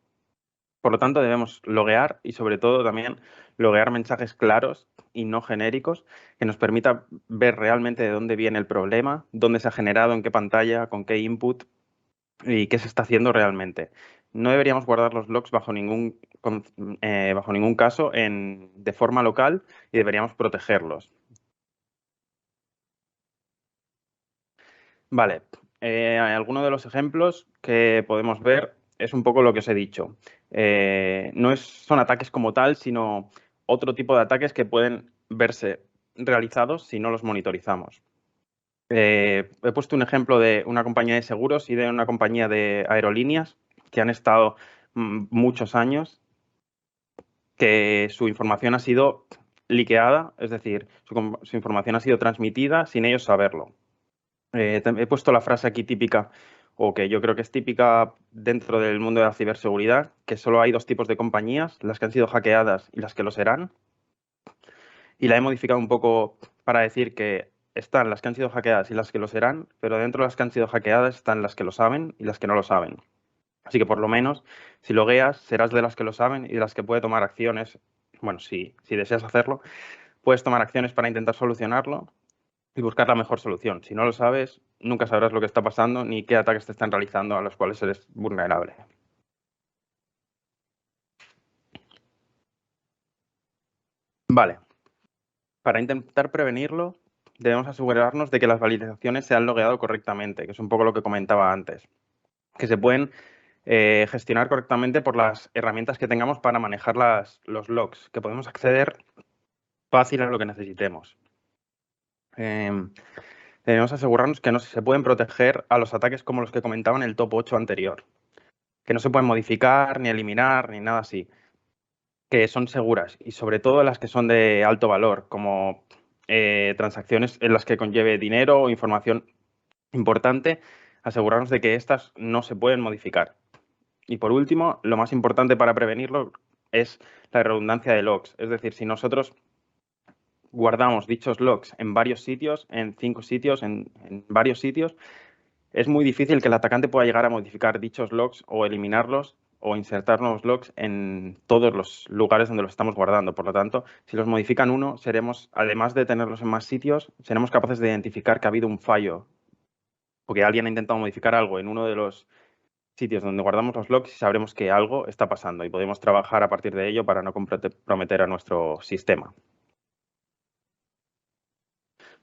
Por lo tanto, debemos loguear y sobre todo también loguear mensajes claros y no genéricos que nos permita ver realmente de dónde viene el problema, dónde se ha generado, en qué pantalla, con qué input y qué se está haciendo realmente. No deberíamos guardar los logs bajo ningún caso de forma local y deberíamos protegerlos. Vale, algunos de los ejemplos que podemos ver es un poco lo que os he dicho. No son ataques como tal, sino otro tipo de ataques que pueden verse realizados si no los monitorizamos. He puesto un ejemplo de una compañía de seguros y de una compañía de aerolíneas que han estado muchos años, que su información ha sido liqueada, es decir, su información ha sido transmitida sin ellos saberlo. He puesto la frase aquí típica, o que yo creo que es típica dentro del mundo de la ciberseguridad, que solo hay dos tipos de compañías, las que han sido hackeadas y las que lo serán. Y la he modificado un poco para decir que están las que han sido hackeadas y las que lo serán, pero dentro de las que han sido hackeadas están las que lo saben y las que no lo saben. Así que por lo menos, si logueas, serás de las que lo saben y de las que puede tomar acciones. Bueno, si deseas hacerlo, puedes tomar acciones para intentar solucionarlo y buscar la mejor solución. Si no lo sabes, nunca sabrás lo que está pasando ni qué ataques te están realizando a los cuales eres vulnerable. Vale. Para intentar prevenirlo, debemos asegurarnos de que las validaciones se han logueado correctamente, que es un poco lo que comentaba antes. Que se pueden gestionar correctamente por las herramientas que tengamos para manejar los logs, que podemos acceder fácil a lo que necesitemos. Debemos asegurarnos que no se pueden proteger a los ataques como los que comentaba en el top 8 anterior, que no se pueden modificar, ni eliminar, ni nada así, que son seguras y sobre todo las que son de alto valor, como transacciones en las que conlleve dinero o información importante, asegurarnos de que estas no se pueden modificar. Y por último, lo más importante para prevenirlo es la redundancia de logs, es decir, si nosotros guardamos dichos logs en varios sitios, en 5 sitios, en varios sitios, es muy difícil que el atacante pueda llegar a modificar dichos logs o eliminarlos o insertar nuevos logs en todos los lugares donde los estamos guardando. Por lo tanto, si los modifican uno, seremos, además de tenerlos en más sitios, seremos capaces de identificar que ha habido un fallo porque alguien ha intentado modificar algo en uno de los sitios donde guardamos los logs y sabremos que algo está pasando y podemos trabajar a partir de ello para no comprometer a nuestro sistema.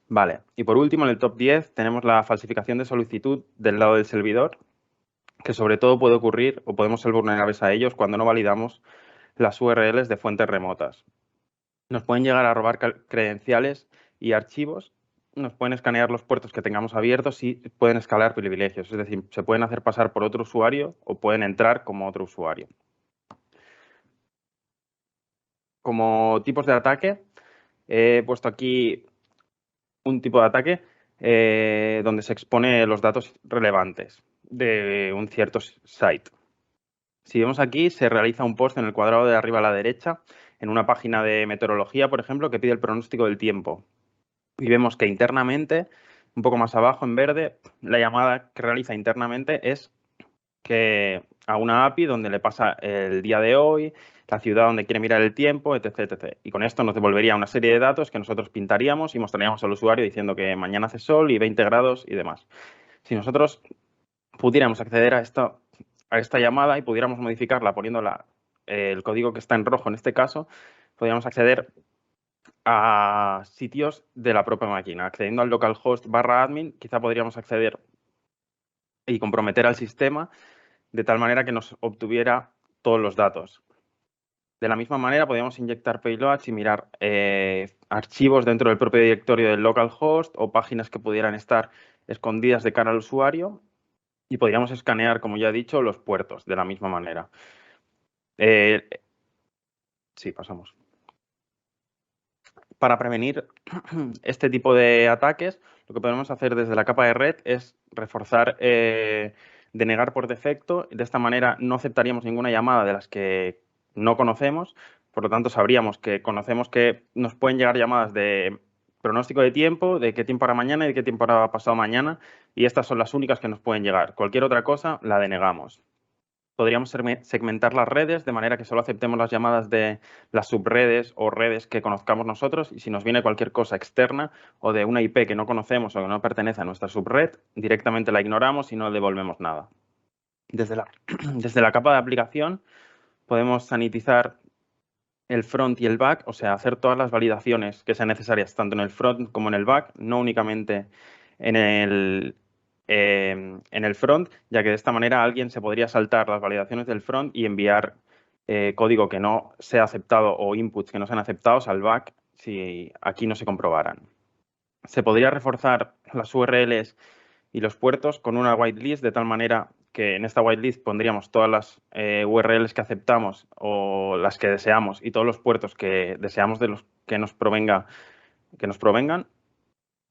Vale, y por último, en el top 10 tenemos la falsificación de solicitud del lado del servidor, que sobre todo puede ocurrir o podemos ser vulnerables a ellos cuando no validamos las URLs de fuentes remotas. Nos pueden llegar a robar credenciales y archivos, nos pueden escanear los puertos que tengamos abiertos y pueden escalar privilegios, es decir, se pueden hacer pasar por otro usuario o pueden entrar como otro usuario. Como tipos de ataque, he puesto aquí un tipo de ataque donde se expone los datos relevantes de un cierto site. Si vemos aquí, se realiza un post en el cuadrado de arriba a la derecha, en una página de meteorología, por ejemplo, que pide el pronóstico del tiempo. Y vemos que internamente, un poco más abajo en verde, la llamada que realiza internamente es que a una API donde le pasa el día de hoy, la ciudad donde quiere mirar el tiempo, etc, etc. Y con esto nos devolvería una serie de datos que nosotros pintaríamos y mostraríamos al usuario diciendo que mañana hace sol y 20 grados y demás. Si nosotros pudiéramos acceder a esta llamada y pudiéramos modificarla poniendo el código que está en rojo en este caso, podríamos acceder a sitios de la propia máquina. Accediendo al localhost /admin, quizá podríamos acceder y comprometer al sistema de tal manera que nos obtuviera todos los datos. De la misma manera, podríamos inyectar payloads y mirar archivos dentro del propio directorio del localhost o páginas que pudieran estar escondidas de cara al usuario y podríamos escanear, como ya he dicho, los puertos de la misma manera. Sí, pasamos. Para prevenir este tipo de ataques, lo que podemos hacer desde la capa de red es reforzar denegar por defecto. De esta manera no aceptaríamos ninguna llamada de las que no conocemos. Por lo tanto, sabríamos que conocemos que nos pueden llegar llamadas de pronóstico de tiempo, de qué tiempo hará mañana y de qué tiempo hará pasado mañana. Y estas son las únicas que nos pueden llegar. Cualquier otra cosa la denegamos. Podríamos segmentar las redes de manera que solo aceptemos las llamadas de las subredes o redes que conozcamos nosotros y si nos viene cualquier cosa externa o de una IP que no conocemos o que no pertenece a nuestra subred, directamente la ignoramos y no devolvemos nada. Desde la capa de aplicación podemos sanitizar el front y el back, o sea, hacer todas las validaciones que sean necesarias tanto en el front como en el back, no únicamente en el front, ya que de esta manera alguien se podría saltar las validaciones del front y enviar código que no sea aceptado o inputs que no sean aceptados al back si aquí no se comprobaran. Se podría reforzar las URLs y los puertos con una whitelist de tal manera que en esta whitelist pondríamos todas las URLs que aceptamos o las que deseamos y todos los puertos que deseamos de los que nos provengan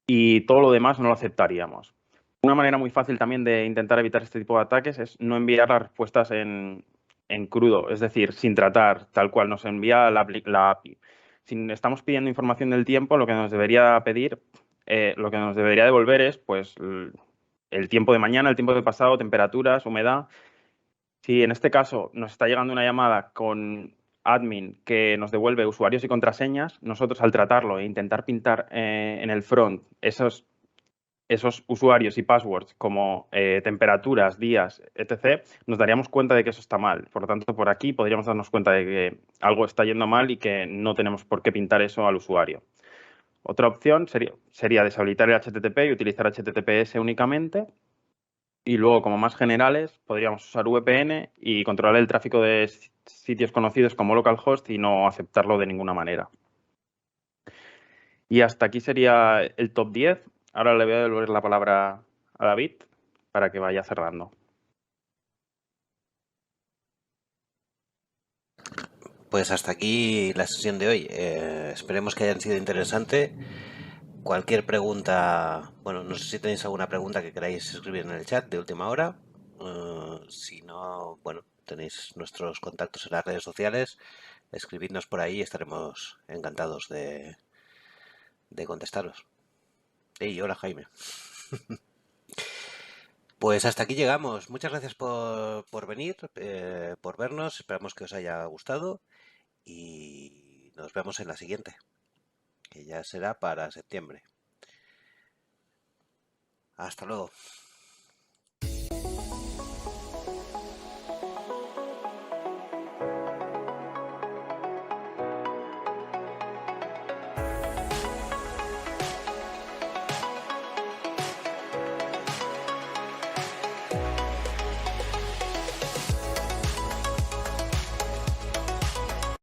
y todo lo demás no lo aceptaríamos. Una manera muy fácil también de intentar evitar este tipo de ataques es no enviar las respuestas en crudo, es decir, sin tratar, tal cual nos envía la API. Si estamos pidiendo información del tiempo, lo que nos debería pedir, lo que nos debería devolver es pues el tiempo de mañana, el tiempo de pasado, temperaturas, humedad. Si en este caso nos está llegando una llamada con admin que nos devuelve usuarios y contraseñas, nosotros al tratarlo e intentar pintar en el front esos usuarios y passwords como temperaturas, días, etc., nos daríamos cuenta de que eso está mal. Por lo tanto, por aquí podríamos darnos cuenta de que algo está yendo mal y que no tenemos por qué pintar eso al usuario. Otra opción sería deshabilitar el HTTP y utilizar HTTPS únicamente. Y luego, como más generales, podríamos usar VPN y controlar el tráfico de sitios conocidos como localhost y no aceptarlo de ninguna manera. Y hasta aquí sería el top 10. Ahora le voy a devolver la palabra a David para que vaya cerrando. Pues hasta aquí la sesión de hoy. Esperemos que hayan sido interesante. Cualquier pregunta, bueno, no sé si tenéis alguna pregunta que queráis escribir en el chat de última hora. Si no, bueno, tenéis nuestros contactos en las redes sociales. Escribidnos por ahí, estaremos encantados de de contestaros. Y hola, Jaime. Pues hasta aquí llegamos. Muchas gracias por venir, por vernos. Esperamos que os haya gustado y nos vemos en la siguiente, que ya será para septiembre. Hasta luego.